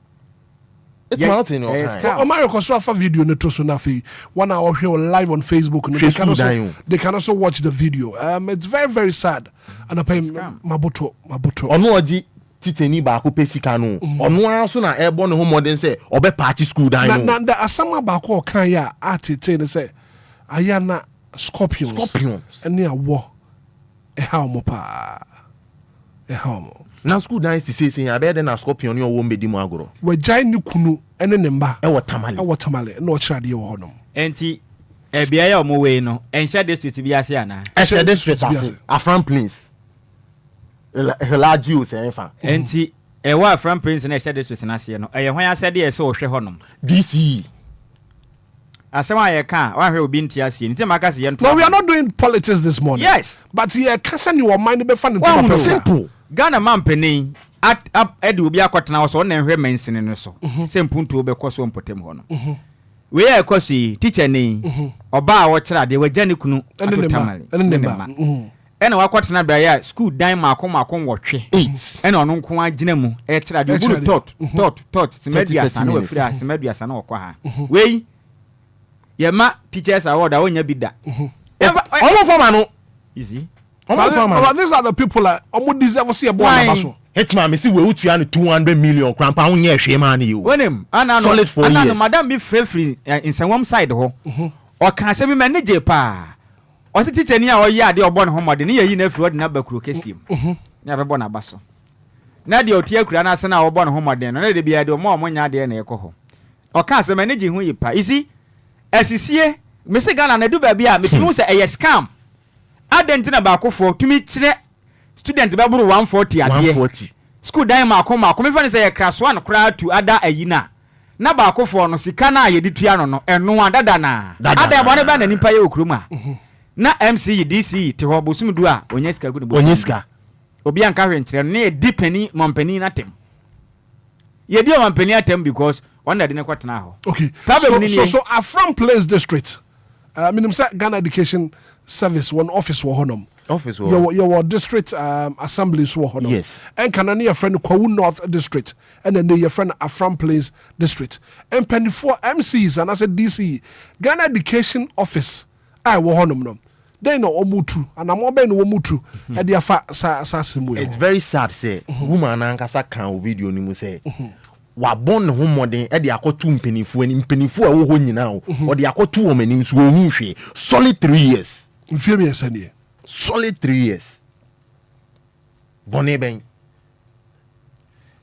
it's not in o ma rekoso afa video ne to so na fi one hour here live on Facebook no they can also watch the video it's very very sad and I pay maboto ono oji titeni ba ko pesika no ono aso na ebo ne ho modern say obe party school dan no na the asama ba ko kan ya atete ne say ayana scorpions ene awo e ha mo pa e ha mo na school dance to say abede na scorpion ni owo mbedi mu agoro we jai ni kunu ene ne mba e watamale na o chirade ye wo honom enti e bia ya omo we no enhya district bi ase ana enhya district ase Afram Prince Helagio se enfa enti e wa Afram Prince na enhya district na ase no e ye hwan ase de ye se wo hwe honom DC asema ye kan wa hwe obi ntia ase nti maka se ye nto no we are not doing politics this morning yes but ye kasa ni wo mind be fan nto simple Ghana mampeni edi obi akotena so na hwe mensene no so se mpuntu obekọ mpotem ho no we ya ekosi teacher ni oba a wo kira de wagya kunu atotamale ena wakotena bra ya school dan makon wotwe ena ono nko agina mu e kira de bulu tot semediasa na wafira semediasa na okwa ha we ye ma teachers award a wonya bi da all forma no easy but these are the people that almost deserve see a boy baso Hitman me see we utua no 200 million krampa ho nye hwe ma na you wonem solid for years ana madam be free in some side ho o kan se bi manage pa o se teacher ni a o ya de obo ne homode ne yayi na afiri odi na bakuro kesiem na be bo na baso na de otia kura na ase na obo ne homode no na de bia de mo nya de na ekọ o kan se manage hu yi pa isi asisie me se Ghana na du ba bia me tunu se eye scam adentina ba akofo tumi kire student be buru 140 ade school dan makon me fa ne say class 1 kra to ada ayina na ba akofo no sika na ye ditua no eno adada na ada bo ne ba na nipa ye okroma na MC DC te ho bosum du a onya sika gudu onya sika obi anka hwe nkire no na ye dipeni mompani na tem ye di mompani atem because one de ne kwatena ho okay so Afram Place district minim say Ghana Education Service one office wo honom your district assemblies wo honom yes and can your friend Kwawu North district and then your friend Afram Place district and 24 MCs and I said DC Ghana Education Office I wo honom no they no omutu and am obe no omutu e dia fa sa semu it's very sad say woman ankasa kan video ni mu say wabon ho modern e de akotu mpenifu ani mpenifu a wo ho nyina o de akotu o manim so ohun hwe solid 3 years mfiem yes ani solid 3 years bone ben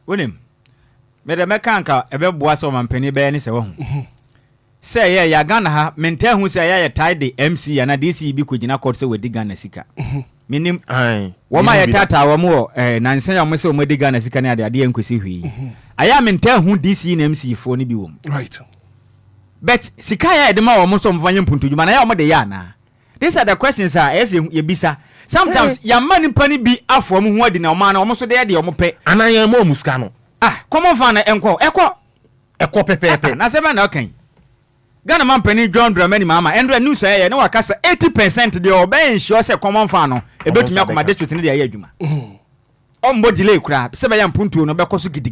wonim me de mekanka ebeboa so mampeni be ne se wo say ya Ghana ha menta hu say ya tide MC na DC bi kogina court say we di Ghana sika minim wo ma yetata wo mo nansen ya mo say mo di Ghana sika ne ade enkwesi hwi aya menta hu DC na MC fo ni bi wo right but sika ya de ma wo mo so mfanye mpuntujuma na ya mo de ya na These are the questions as yebisa. Sometimes your money penny be up from who are the man almost there the omope. And I am more muscano. Come on, Fana, Echo pepe. Na seven okay. Ghana man penny John Dramani mama. And the news say no akasa 80% the obey sure say common fano. A bit me my district in the ayejuma. Ombo delay crap. Sebayam puntu no bekoso gidi.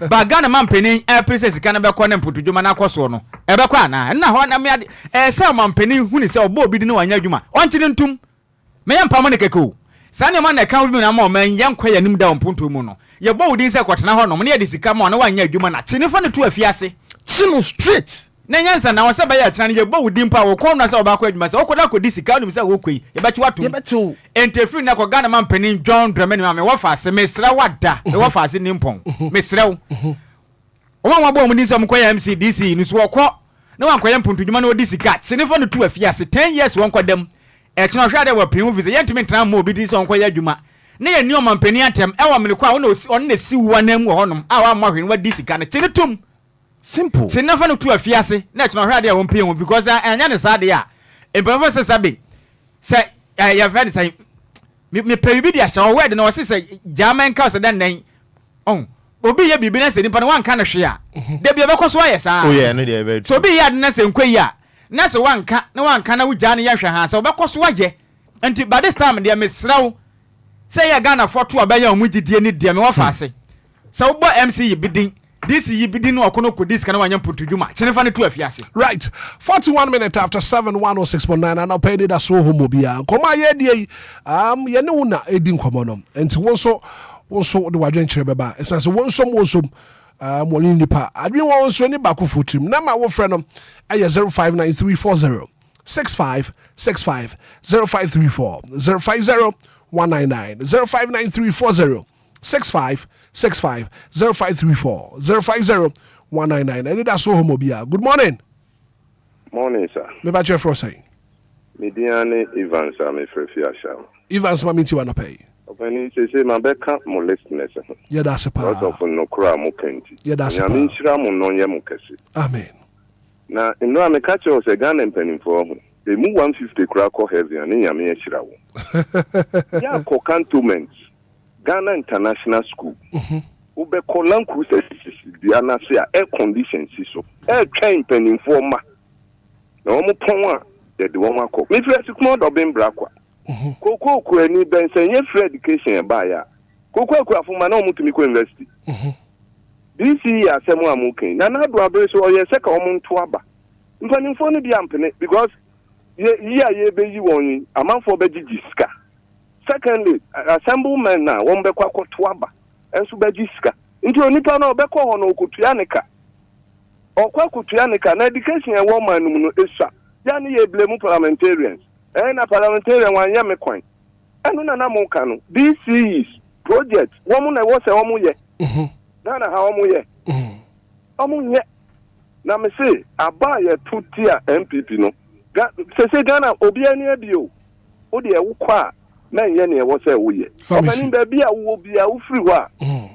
But Ghana man penny princess can be connect puntu juma na kwaso no. Ebekwa na ho na me say man penny hu ni say obo bi no anya juma. Onchiri ntum. Me yam pamone keko. Sane man na kan bi na ma man yankwa yanim da puntu mu no. Ye bo wudin say kwatena ho no. Me de sika ma no wanya juma na. Tinefa no to afiase. Tino straight. Na nyansa na wose ba ya tena ye bo wudin pa wo kon na say oba kwa adwuma say okoda ko disika no say wo koi ye bechi watu ye bechi entefri na ko Ghana man panin John Dramani ma me wo fa se mesra wada me wo fa se nimpon mesra wo o ma bo mu ni so mo kwa MCDC ni so wo na wan kwa mpuntu dwuma na odi sika chenefo no to afiase 10 years won kwadam e cheno hwa de wo pin visa yentimi tena ma obi di so kwa adwuma na ye ni o man panin atem e wa me kwa wo na si wo na mu honom a wa ma hwe wa di sika na chenetum simple. Se never no to a fiase. Net no hard won pay because anya ne sade a. E professor sabi. Say ya friend say me pay bi dia sha word na wose say German cause den. Oh. Obi ye bibi na se nipa no wan ka na hwe a. Da bi e bekoso aye sa. Oh yeah, no dey very. So bi ya na se nkwa ya. Na se wan ka na wo gya ne ya hwe ha so bekoso aye. Enti by this time dey me sraw. Say ya Ghana foto abaya omugidie ni dia me wo fa ase. So wo MC yi bidin. This is Yibidin or Konoko disc and one put to Juma. Chenefani to a fiasi. Right. 41 minutes after 7 106.9 and I'll pay it as so homobia. Koma ye Yanuna Edin Comonum. And to also the Wadenche Baba. It's as one some Molinipa. I didn't want to any back of foot him. Now my old friend 059340 6565 0534 050 199 059340 6565 0534 050 199. Anidaso Wɔhɔ. Good morning. Morning, sir. Me ba chef say. Mediane Evans am frefia sha. Evans ma minti wana pay. Opani say ma be ka mo listeners. Yeah, that's a part. Also no kura mo kenti. Yeah, that's a part. Nyame nshira mo no ye mo kese. Amen. Na ino am catch us a Ghana mpanimfo ho. They move 150 kura ko heavy and nyame ye shira wo. Ya ko cantonments. Ghana International School. Ube kolan cruises the anase air conditions so. Air train penning for ma. Na omo pon the one ko. Me free small dobin brakwa. Koko ko ani ben senye free education ba ya. Koko ko afuma na omo tumi ko university. This year asemu amuken. Na na do abre so oye se ka omo nto aba. Mpanimfo no bi ampene because ye be yi won amanfo be gigiska. Secondly, assemblymen na won be kwa kotoaba enso be giska nti onipa na obekọ ho na okutuanika okwa kutuanika na education e wo man mu no esua ya ne ye blame parliamentarians na parliamentarian wan ya me kwan enu na mo ka no this is project wo mu na wo se wo mu ye na ha wo mu ye omu nye na me say aba ye tutia MPP no se Ghana obi ani abio wo de e wo kwa men ye ne wo say wo ye opani ba bia wo bia wo free ho a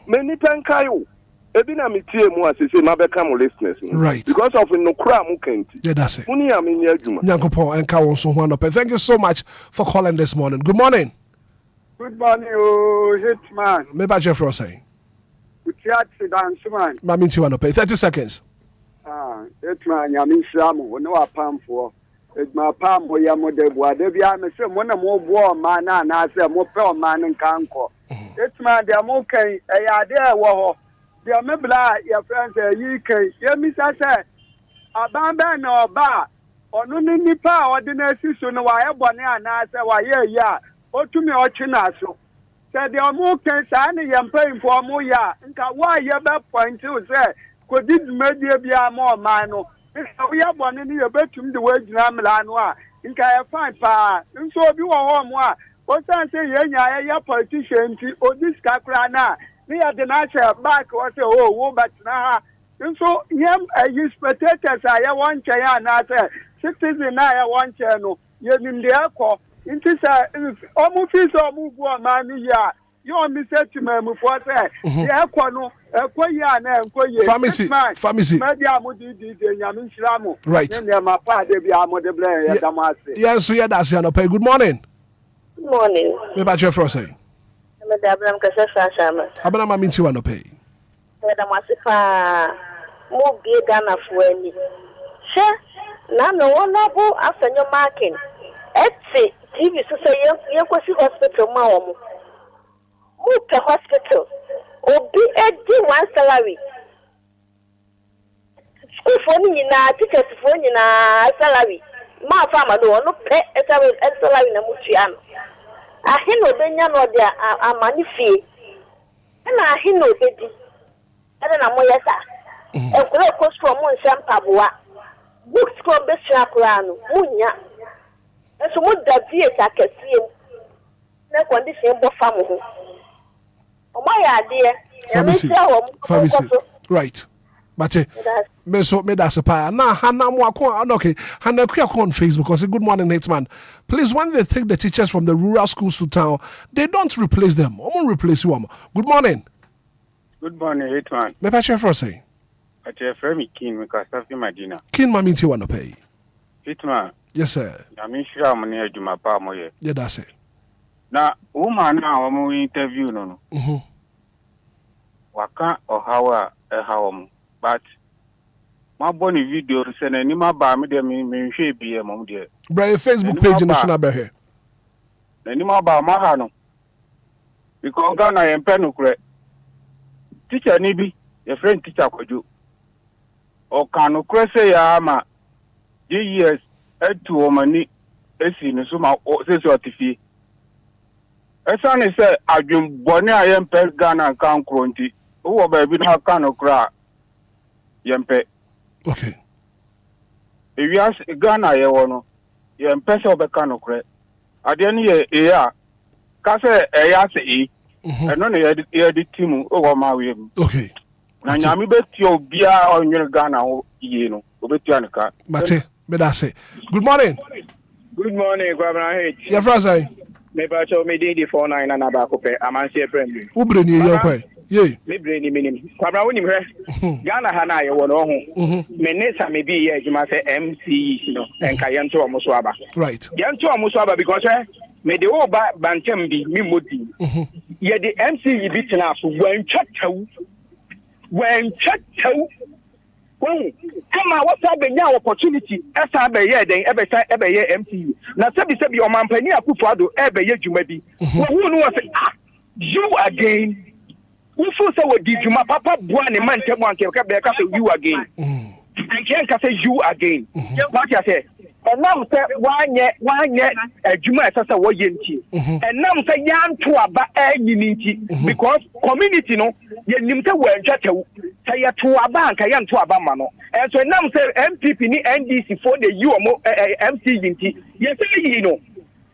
many tankayo ebi na metie mu asese ma be come listeners right because of no kra mu kenti yeah that's it muni am nya adwuma Nyankopon enka won so ho no. Thank you so much for calling this morning. Good morning. Good morning, oh Hitman. Me ba Jeff say Curating dance man. Ma minti wana pay 30 seconds. Hitman nyame hyiamu no apamfo ma pam ho ya modebu ade bia me se mo na mo bo ma na na se mo pe o ma nkanko Hitman dia mo kan e ya de wo ho dia me bla ya friends yi kan ye mi sa se abamba na oba onu ni nipa ode na siso no wa ye bone ana se wa ye ya otumi o chi na so se dia mo kan sa ne ye mpanyimfo mo ya nka wa ye be point se ko di media bia mo ma no we are born in your bedroom the way Namlanoa. In Kaya fine pa, and so be one more. What I say, ya politician or this Kakrana, we are the natural back or say, oh, but now. And so, yam, you spectators, I want Chayana, citizen, I want channel, you in the airport. It is almost or move one man, yeah. You want me say to me for say, yeah, no, ya na enkoye. Pharmacy. Maybe amudi di nyame nshiramu. Right. Ne ma pa de bia amode ble ya damase. Yes, so yeah, that's your pay. Good morning. Good morning. Me ba che fro say. Me da Abraham kase Shama. Abana ma minti wa no pay. Me da masifa mo bi Ghana fo ani. She na no wona bo afenyo marking. Eti TV so say ye kwesi hospital ma wo mo. Mo hospital. Obi edi one salary. School for na teachers for na salary. Ma farmer do no pay salary na mutua no. Ahino benya no dia amani fie. Na ahino bedi. Ede na moye sa. Ekure ko school mo nsam paboa. Book school be sua kura no munya. Eso mo da vie ta kese. Na condition bo fam ho. Pharmacy. Right. But me that's a pa. Now Hannah Mwako, okay. Hannah Kuyako on Facebook or say good morning, Hitman. Please, when they take the teachers from the rural schools to town, they don't replace them. I won't replace you. Good morning. Good morning, Hitman. Me pa chef say. I chef me King because of Madina. King mami ti wanna pay. Hitman. Yes, sir. I mean sure money ejuma pa moye. Yeah, that's it. Na woman now I'm interview no. Waka or how but my bonny video send any ma ba me dem me hwe bi e mom de. Bra Facebook page no so na be here. Any ma ba ma ha no. Because Ghana em pe no kure. Teacher ni bi, your friend teacher Kojo. O kan no kure say ya ma years etu o mani esi no so ma say so atifie. Esa ne say adwum bone ayem pe Ghana kan kronti. Wo ba bi na kan no kura yempe. Okay. Ewias Ghana ye wono yempe se obeka no kure. Ade ne ye ya ka se eya se e. Eno ne ye di timu o ma we. Okay. Na nyame beti obia onwere Ghana ho ye no obeti anka. Mate, me da say. Good morning. Good morning, Governor H. Your friends say. Me ba cho me di 49 na ba ko pe amanse friend. Ubre ni ye kwa. Ye. Me bre ni minim. Kwabra woni hwe. Ghana ha na ye wo no ho. Me ne sa me bi ye adwuma se MC no. Enka ye nto omo so aba. Right. Ye nto omo so aba because me de wo ba bantem bi mi modi. Ye de MC yi bi tena so when chatau. Ama what's up in your opportunity? Esa be ye den ebe ye MTU. Na sebi o mampani akufo ebe ye dwumabi. Wo no say you again. Who say we di dwuma papa bua ne man temu anke ka be ka say you again. I can't say you again. What you say? And now say wanye adwuma esa wo ye nti. And now say yan to aba anyini nti because community no ye nim say we ntwatew. Say ya to aba anka yan to aba ma no. And so now say MPP ni NDC for the you MC nti. Ye say you know.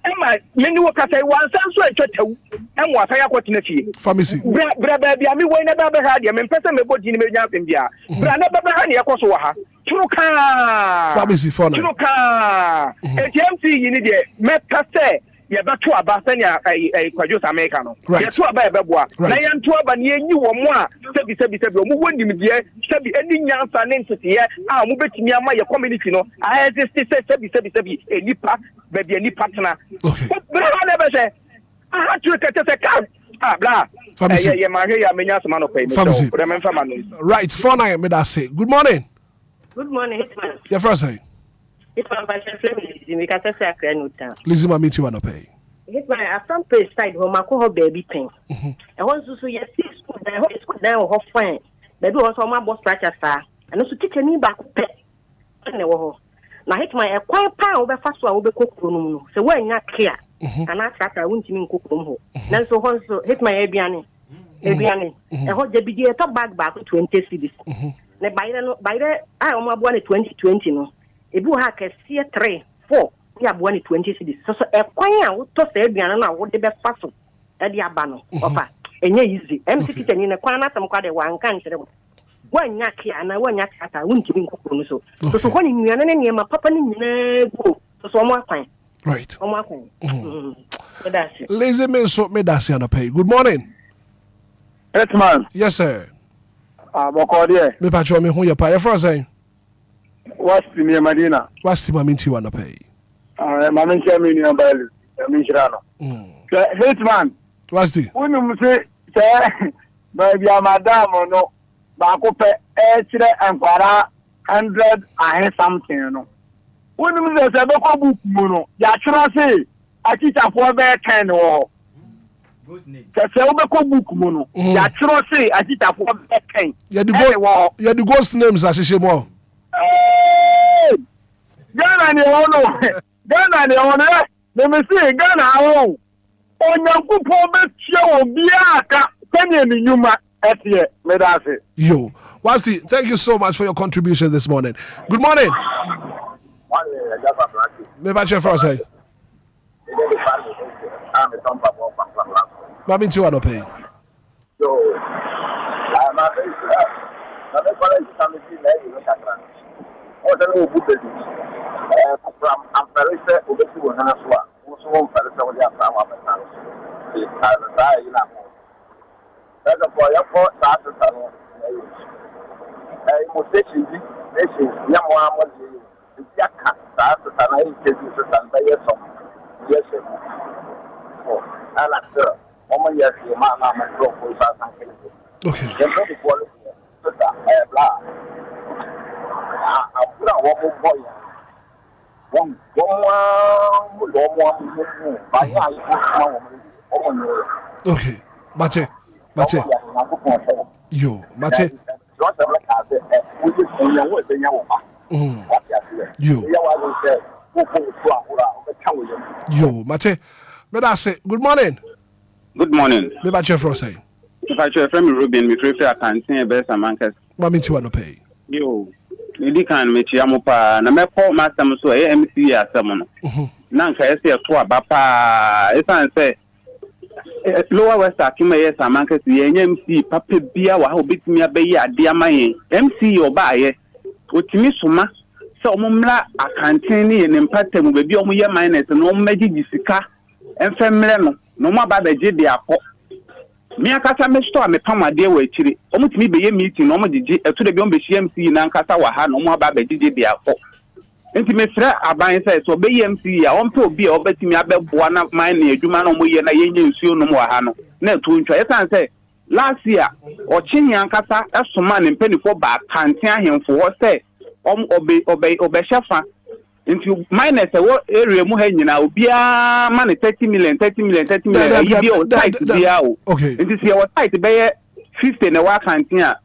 Emma many work say one so ntwatew. Em wa say akwotena fie. Pharmacy. Bra baby ami we na ba ha dia me pese me body ni me nya pem bia. Bra na ba ha ne yakoso wa ha. Churuka. Pharmacy for now. Churuka. ATMC yini de me pese ye beto aba sanya Kwajo America no. Ye to aba e beboa. Na ye nto aba ne enyi wo mo a sebi o mo wonim de sebi eni nyansa ne ntete ye a mo betimi ama ye community no. A exist sebi enipa baby enipa tena. Okay. Bra na be say aha churukete se ka bla. Pharmacy. Ye ma hwe ya menya sema no pay me. Pharmacy. Right. 49 me da say. Good morning. Good morning, Hitman. Your first say. Hitman by Sheffield, we can say Accra no town. Lizzie ma meet you wanna pay. Hitman at some place side home I baby pain. And once you see school down ho fine. Baby was on my boss structure star. And also teach me back pet. Now Hitman a quiet power over fast one over cook room. So when not clear. And I track I won't mean cook room. Now so once Hitman Ebiani. And what the big top back 20 cities. By the I am one 2020 no. Ebu ha ke see 3 4 ya bo 20 cities so e kwan a wo to se aduan na wo de be fa so e de aba no ofa enye easy MCT tani na kwan na sam kwa de wan kan kire wanya kia na wanya kata wuntimi nkoko no so so honi nuana ne niema papa ne nyina go so mo akwan right o mo akwan Lazy men so me that's on pay. Good morning. Hitman. Yes, sir. Mokode. Me patcho me hu ya pa. You for saying? What's the name Medina? What's the maminti wanna pay? Mamin Chamini and Bailey. Mamin Shirano. Hitman. What's the? When you say, baby, madam or no, Bacope, Enquires, 100 and something, you know. When you say, book, Muno, Yachura I teach a poor bear can or. Kaseuba book Muno, Yachura I teach a poor bear can. You the ghost names as she more. Ghana ni ono. Ghana ni ono. Let me see Ghana. Onyankupo be tia obia ka penye ni nyuma etie medase. Yo, Wasti, thank you so much for your contribution this morning. Good morning. Me ba che for say. Mami ti wa no pay. So, I'm not very sure. Na me kwala isamisi na yi no kakra. O de no bu bedu. From Amperisa obetu wo na so a. Wo so wo Amperisa wo dia fa wa betan. E ta na yi na mo. That's for your for that to no. Mo se chi bi, ya mo amo di yaka ta to na yi ke di so tan ba yeso. Yes. Oh, ala sir. Omo yes ma drop for sa san ke. Okay. Then the quality so that blah. I'm one boy. One okay. Mate. Yo, Mate. Yo, Mate. But I say, good morning. Good morning. Me ba chef say. If I chef from Ruben, me prefer canteen best amankas. Mami ti wa no pay. Yo. Idi kan me chia mo pa na me call master so MC asem no. Na nka ese to aba pa esan say lower west akima yes amankas ye MC papa bia wa ho betimi abayi ade amayen. MC oba ye. Otimi soma se omumra akanten ne ne mpatam be bia omo ye minus no omagi sika enfemre no mo aba beje de akọ. Me akasa me store me pamade wa akire omutimi be ye meeting no mo digi eto de bi on be MC na nkasa wa ha no mo aba beje de akọ. Enti me fra aban say so be ye MC a on pe obi a obetimi abeboa na man na adwuma na mo ye na ye nya nsuo no mo wa ha no na eto ntwa ye kan say last year ochihi ankasa esoma ne mpanifo ba kanten ahemfo ho say obe shefa into minus area mu ha nyina obia ma ne 30 million yi bi o tight bia o into see our tight be 50 na wa kanten a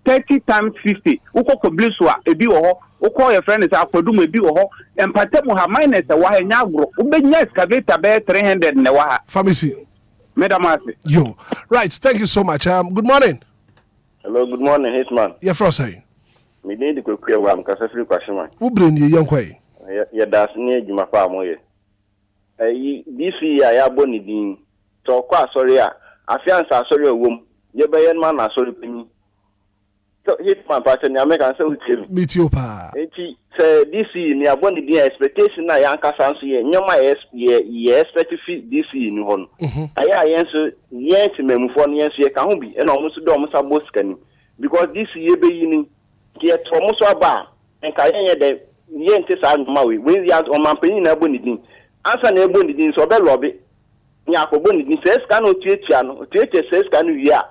30 times 50 ukoko bliso a ebi wo ho ukọ your friend is akodum ebi wo ho empatemu ha minus wa ha nya agro ubenya excavator be 300 na wa ha pharmacy madam ase yo right thank you so much good morning. Hello, good morning Hitman. Yeah, for say me dey kwekwe wa mkasa free kwashima wo brain ye yankwai ya das ni adwuma pa amoye this year ya boni din to kwa sorry a afiansa sorry owom ye be yen man na sorry pini so Hitman pattern ya make an say utim metio pa enti say this year ni aboni din expectation na ya nkasa nso ye nyoma ye expect this year ni ho no aya yen so yen timemfo no yen so ye ka ho bi e na omo so do omo sa boskani because this year be yini ke to omo so aba enka yen de yen te sa ma we ya o man pani na aboni din ansa na aboni din so be lobe nya ko boni din se ska no tietia no tietia se ska no wi a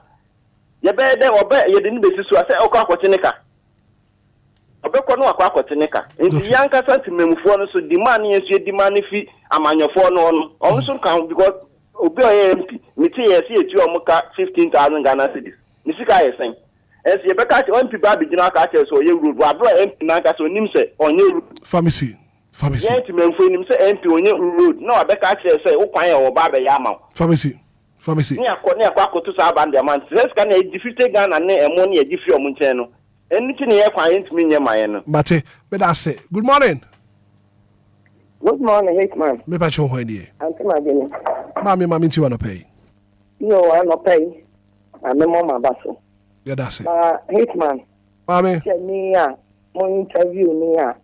ye be de obe ye de ni be sisu ase okọ akotenika obekọ no akọ akotenika enti yanka santimemfo no so demand yen so demand fi amanyofo no on so kan because obi o ye MP meti ye si etu o muka 15,000 Ghana cedis ni sika ye sen esi ye beka MP ba bi gina ka che so ye road wa bro MP na ka so nim se onye pharmacy yen timemfo nim se MP onye road na wa beka che se wo kwan ye wo ba be ya ma pharmacy ni akọ to sa band man let's can e different Ghana na emo na e different omo nchen no anything ye kwan ntimi nye maye no mate me da say good morning. Good morning Hitman. Me pa cho ho ni Auntie Magini. Mami ti wa no pay Yo I no pay ame mo ma baso yeah that's it Hitman mami ni a mo interview ni a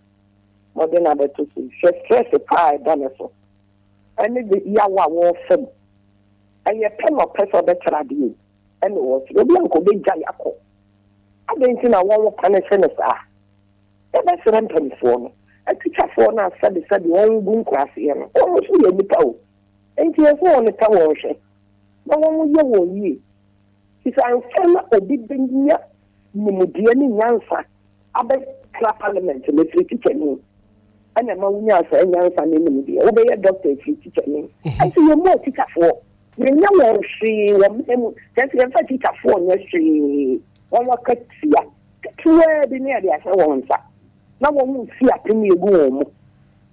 mo de na beto si stress pa da me so and the Yawa war film. And your pen or press of the Tradi, and it was the Blanco Big Jayako. I didn't know one can send us. That's an empty phone. A teacher for now said the one boom class here. Almost in the tow. And he has one the tower. No one will ye. He's an family of big Bendia, Mudiani Yansa, Abbey Parliament, and the free teacher. And a Mounia and Yansa in the media. Obey a doctor if you teacher. I see you more teacher for. You know, she was just a teacher for nursery. One more cut here. Where the near the other ones are. Now one will see a premier boom.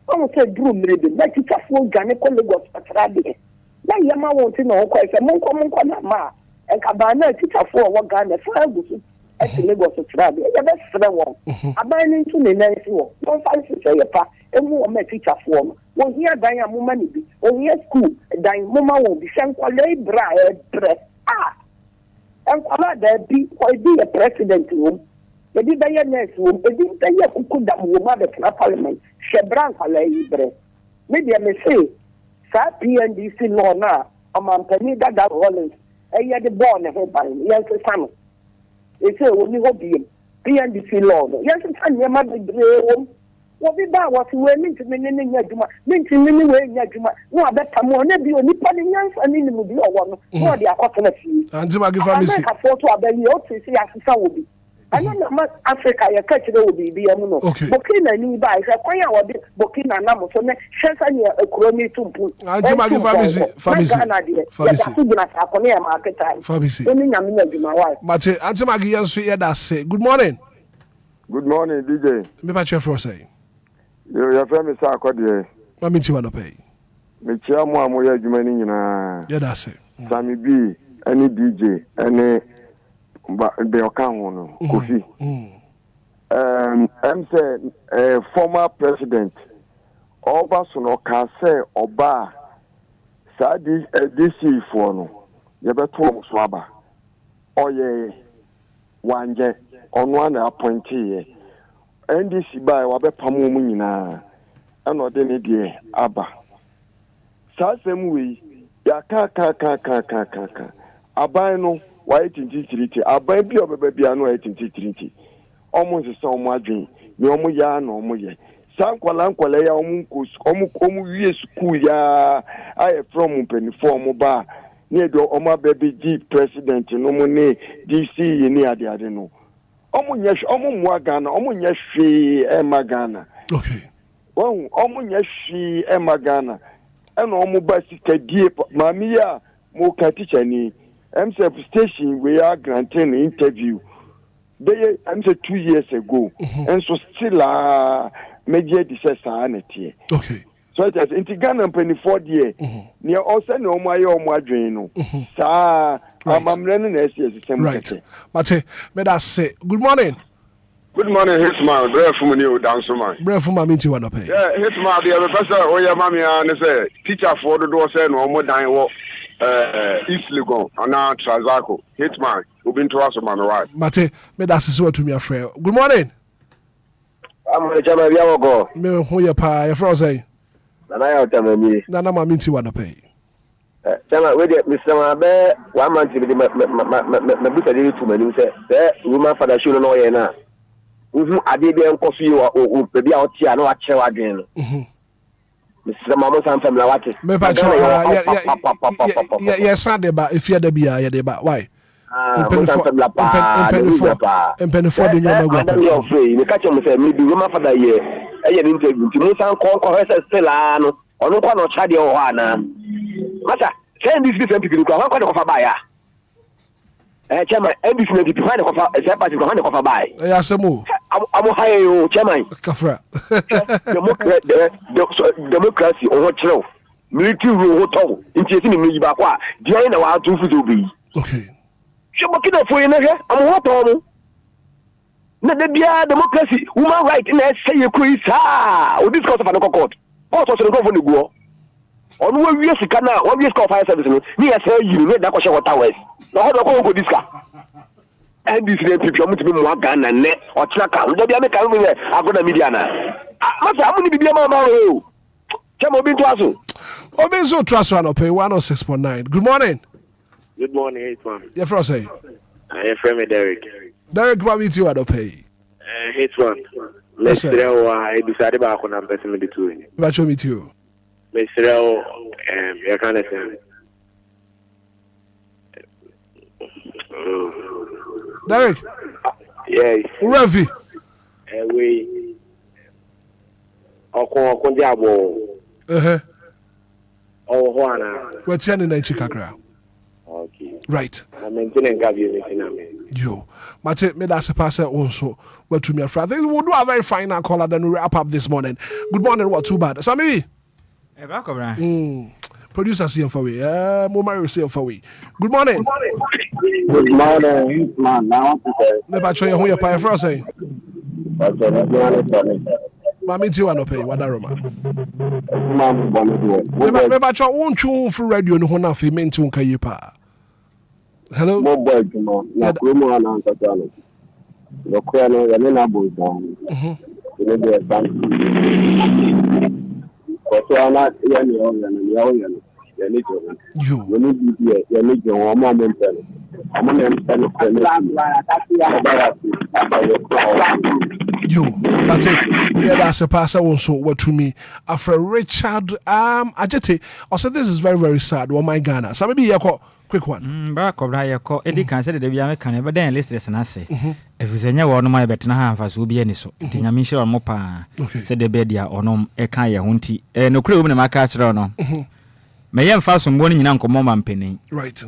One said, Broom, let teacher for Ghanico Lagos Patradi. Now, Yama won't know quite a monk ma. And Cabana teacher for what Ghana for at the Lagos Patradi. The best one. A man into the nice war. Don't fancy say a pa. And more my teacher form. One here dying a woman, one year school, dying mama will be sent for labor. And there be a president room. The DLFM room, the DLFM who could have woman the parliament. Shebran Libre. Maybe I may say, Sa PNDC law now, among Penida that Rollins, a year the born a whole time. Yes, son. They say, only hope you PNDC law. Yes, son, your mother. What did that was winning to me in Yajuma, minting many way in Yajuma. No, I bet I'm one of you, Nippon Yans and in the movie or one. No, they are cotton. And to my family, I thought to a you to see as a will be. I don't know much Africa, your catch will be the Amuno. Bokina nearby, a choir or Bokina Namo, so next Shansan, a crony to put. And to my family, market time. Fabrici, Mate, and to my Gians, that's say, good morning. Good morning, DJ. Me patch your for say. Your family is a code. I mean, you want to pay. Me chairman, we are Germany. Yeah, that's it. Sammy B, any DJ, any Beokan, Kofi. I'm saying, former president, Oba Sonoka say, Oba, Sadi, DC for no. You better swabba. Oh, yeah, one jet. On one appointee, and this by Wabe Pamumina, and what any dear Abba. Sasem we, ya kaka. Abano, white in T3, Ababi of baby, I know it in T3. Almost a song margin, no more yarn or more. San Qualanqualea, Omu, school ya, I from Penny bar, near the Oma baby Jeep president, no money, DC, near the other no. Omu Ghana, Omu Magana. Okay. Well, Omu Magana. And Omu Basika deep, Mamia, Moka teacher ni. MSF station, we are granting an interview. They, I'm 2 years ago. And so still, major disaster. Okay. So it has into Ghana 24 years. Near also no my own madrino. Sir, I'm running right. Mate, may I say, good morning. Good morning, Hitman. Brave from you, dance man. Brave from my meeting, one of pay. Yeah, Hitman, the professor, oh, yeah, mammy, and say, teacher for the door, say, no more dying walk, East Legon, and now Transaco. Hitman, who've been to us, man, right? Mate, may I say, to me, a friend. Good morning. I'm a Jama Yago. Me, who your pa, your friend say. Nana, my meeting, one of pay. Chama we dey Mr. Mabe one month be my buta dey to me say woman father show no here na uhu ade bi enko fi o be a oti na wa che wa dwen no Mr. Mamo san family wate me pa cho yeah san de ba if you dey bia ya dey ba why Empenifo de nyama gwa me catch me say me be woman father here e ye interview ti mo san ko he still no onu kwa no cha de o ha na Masa, can this be some people who are going to buy? Chairman, NBC people find a cover, a separate behind the cover by. Yes, I'm high, you, Chairman. Kafra. Democracy or what show? Military rule, hotel, interesting me back. Do you know how to be? Okay. You're looking for you, I'm what on. Not the democracy, woman right in that say you Chris, or this course of an court. What was the government go? On one year, Sikana, 1 year call fire service. Me, I say you made that question what hours. No, how do I go this car? And this people to be more gun and net or tracker. Don't be a mechanic. I go to media now. I'm going to be a man. Come on, be to us. Obenzo trust one pay 106.9. Good morning. Good morning, Hitman. Your first say. I am Derek. Derek, what meet you at pay? Hitman. Let's say I decided back on I'm betting the two. What show me to you? Let's say I can't say. Derek. Yes. Uravi. We. Oko Diabo. Oh, Juana. We're turning in Chikakra. Okay. Right. I'm maintaining Gabi. Yo. Mate, me that's a passer also. Well, to me, I think we'll do a very final caller, then we wrap up this morning. Good morning, what too bad? Sammy? Producer, see him for we. Momari, see him for we. Good morning. Good morning, man. Now, never show you who you're paying for, say. Mammy, you want to pay what Roma? Never show won't you for radio no one of him into Kayipa. Hello? Mobile, na promo ananka tano. Lokwano ya nena boy down. Ile bank. Kwa sababu yani ya ni yo. Wani bibi ya ni jo wa mo mpele. Amana mpele kwa yo, that's it. Yeah, that's a passer also. What to me? After Richard, Ajete. Also, this is very, very sad. Oh my Ghana. So maybe you call quick one. Back of Rayako, Eddie can say the American, but then list and I say, if it's any one of my better half as will be any so. Tinamisha or Mopa said the bedia or no, a kaya hunty, no crew in my catcher or no. May I fast some morning in Uncle Mom Penny. Right.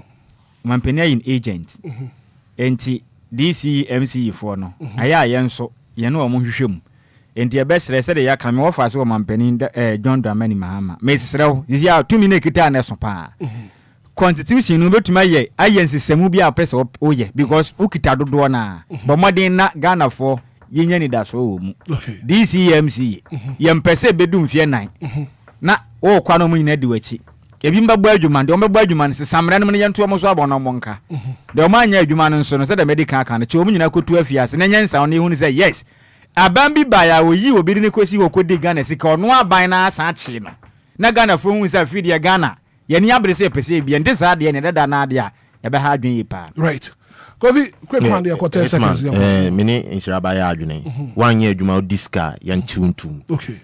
Mampenny in agent. Enti DCMC for no. I am so. You know, I'm him. And your best said, I can offer us one penny, John Dramani Mahama. Miss Row, this year 2 minute guitar and pa. Constitution, no to my ye, I am Semubia press up, oh, yeah, because Ukita do na. But more than not Ghana for Anidaso DCMC. Yam Pese bedum fear night. Na, oh, Quanomi Nedwitchy. If you Belgium, don't be Belgium, some random young to almost one on Monka. The man, Juman and son said a medical can, a children could 12 years, and then sound you say yes. A bambi buyer will you be in the question or could dig Ghana, sick or no by na Sachino. Na Ghana phone with a feed Ghana. Yeniabri say, Perceive, and this idea and that Nadia, ever had me pa. Right. Coffee, quick one, dear, quarter seconds. Mini in Shabaya, 1 year, Jumal Disca, Yan Tune. Okay.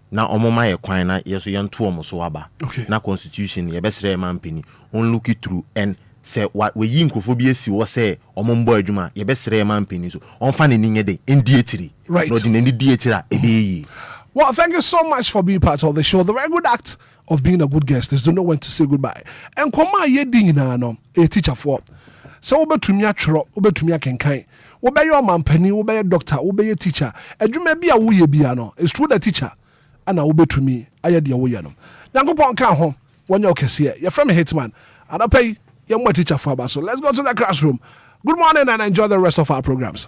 Na omoma ye kwan na yeso ye nto omo so aba na constitution ye besere man peni on look it through and say what we yin kofo bi esi wo say omo mbo adwuma ye besere man peni so on fa ne nye de ndi etiri right no de ne di etira e be yi. Well, thank you so much for being part of the show. The very good act of being a good guest is to know when to say goodbye. And come ye ding na no a teacher for so obetumi atworo obetumi akenkan wo be your man peni wo be your doctor wo be your teacher adwuma bia wo ye bia no is through the teacher ana wobetumi aye de wo ye no yankopon kan ho wonya okese ye from Hitman and I pay your teacher for so let's go to the classroom. Good morning and enjoy the rest of our programs.